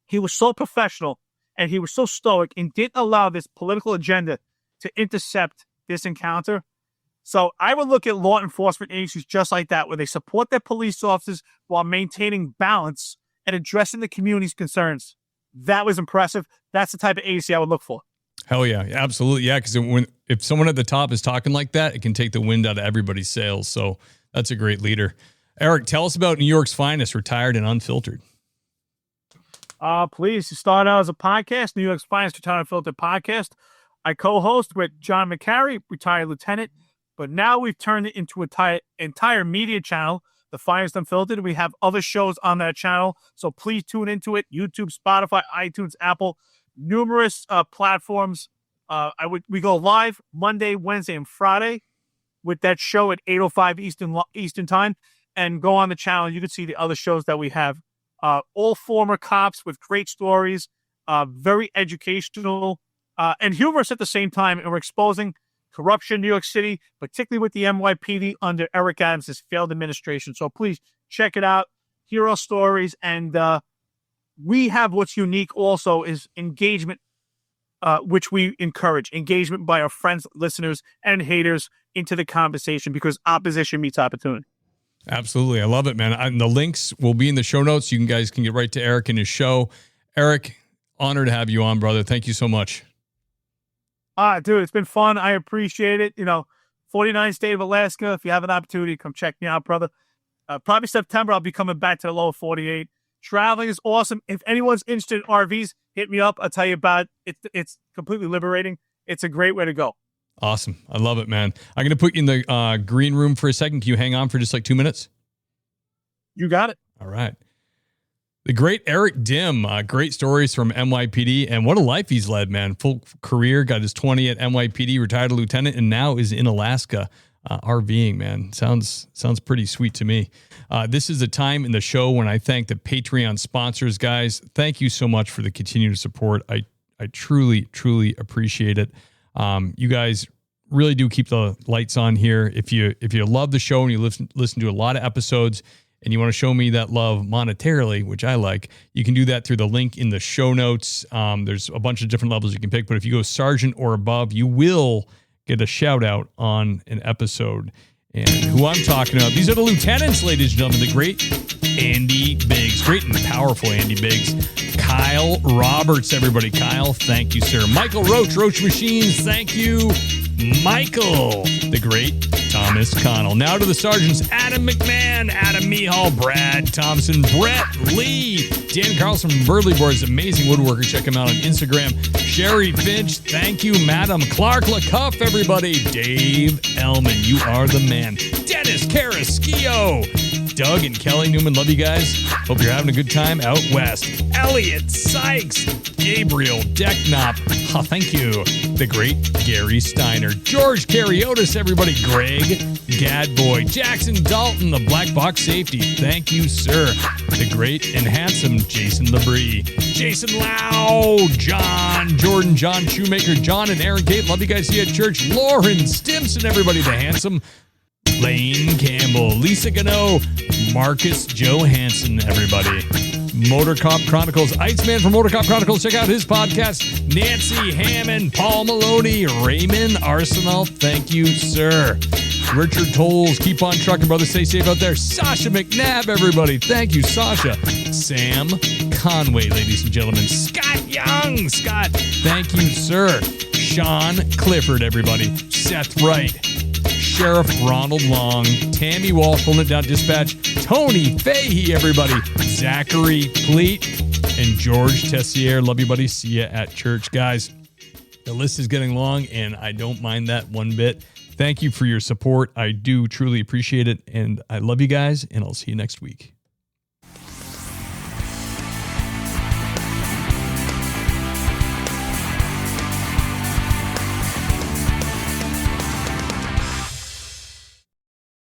Speaker 3: He was so professional and he was so stoic and didn't allow this political agenda to intercept this encounter. So I would look at law enforcement agencies just like that, where they support their police officers while maintaining balance and addressing the community's concerns. That was impressive. That's the type of agency I would look for.
Speaker 2: Hell yeah, absolutely. Yeah, because if someone at the top is talking like that, it can take the wind out of everybody's sails. So that's a great leader. Eric, tell us about New York's finest, Retired and Unfiltered.
Speaker 3: Please, to start out as a podcast, New York's finest, Retired and Unfiltered podcast. I co-host with John Macari, Retired Lieutenant, but now we've turned it into an entire media channel, The Finest Unfiltered. We have other shows on that channel, so please tune into it. YouTube, Spotify, iTunes, Apple, numerous platforms. We go live Monday, Wednesday, and Friday with that show at 8:05 Eastern Time. And go on the channel. You can see the other shows that we have. All former cops with great stories, very educational and humorous at the same time. And we're exposing corruption in New York City, particularly with the NYPD under Eric Adams' failed administration. So please check it out. Hear our stories. And we have what's unique also is engagement, which we encourage. Engagement by our friends, listeners, and haters into the conversation, because opposition meets opportunity.
Speaker 2: Absolutely. I love it, man. And the links will be in the show notes. You guys can get right to Eric and his show. Eric, honored to have you on, brother. Thank you so much.
Speaker 3: Dude, it's been fun. I appreciate it. 49th state of Alaska. If you have an opportunity, come check me out, brother. Probably September, I'll be coming back to the lower 48. Traveling is awesome. If anyone's interested in RVs, hit me up. I'll tell you about it. It's completely liberating. It's a great way to go.
Speaker 2: Awesome. I love it, man. I'm going to put you in the green room for a second. Can you hang on for just like 2 minutes?
Speaker 3: You got it.
Speaker 2: All right. The great Eric Dim, great stories from NYPD, and what a life he's led, man. Full career, got his 20 at NYPD, retired lieutenant, and now is in Alaska RVing, man. Sounds pretty sweet to me. This is a time in the show when I thank the Patreon sponsors, guys. Thank you so much for the continued support. I truly, truly appreciate it. You guys really do keep the lights on here. If you love the show and you listen to a lot of episodes and you want to show me that love monetarily, which I like, you can do that through the link in the show notes. There's a bunch of different levels you can pick, but if you go sergeant or above, you will get a shout out on an episode. And who I'm talking about, these are the lieutenants, ladies and gentlemen, the great Andy Biggs, great and powerful Andy Biggs. Kyle Roberts, everybody. Kyle, thank you, sir. Michael Roach, Roach Machines, thank you. Michael, the great Thomas Connell. Now to the sergeants, Adam McMahon, Adam Mihal, Brad Thompson, Brett Lee, Dan Carlson from Burley Boards, amazing woodworker. Check him out on Instagram. Sherry Finch, thank you. Madam Clark LaCuff, everybody. Dave Ellman, you are the man. Dennis Carrasquillo, Doug and Kelly Newman, love you guys. Hope you're having a good time out west. Elliot Sykes, Gabriel Decknop, oh, thank you. The great Gary Steiner, George Cariotis, everybody. Greg Gadboy, Jackson Dalton, the Black Box Safety, thank you, sir. The great and handsome Jason Labrie, Jason Lau, John Jordan, John Shoemaker, John and Aaron Kate, love you guys. See you at church. Lauren Stimson, everybody. The handsome Lane Campbell, Lisa Gano, Marcus Johansson, everybody. Motor Cop Chronicles, Iceman from Motor Cop Chronicles, check out his podcast. Nancy Hammond, Paul Maloney, Raymond Arsenal, thank you, sir. Richard Tolles, keep on trucking, brother, stay safe out there. Sasha McNabb, everybody, thank you, Sasha. Sam Conway, ladies and gentlemen. Scott Young, Scott, thank you, sir. Sean Clifford, everybody. Seth Wright, Sheriff Ronald Long, Tammy Walsh, Holding It Down Dispatch, Tony Fahey, everybody, Zachary Pleat, and George Tessier. Love you, buddy. See you at church, guys. The list is getting long, and I don't mind that one bit. Thank you for your support. I do truly appreciate it, and I love you guys, and I'll see you next week.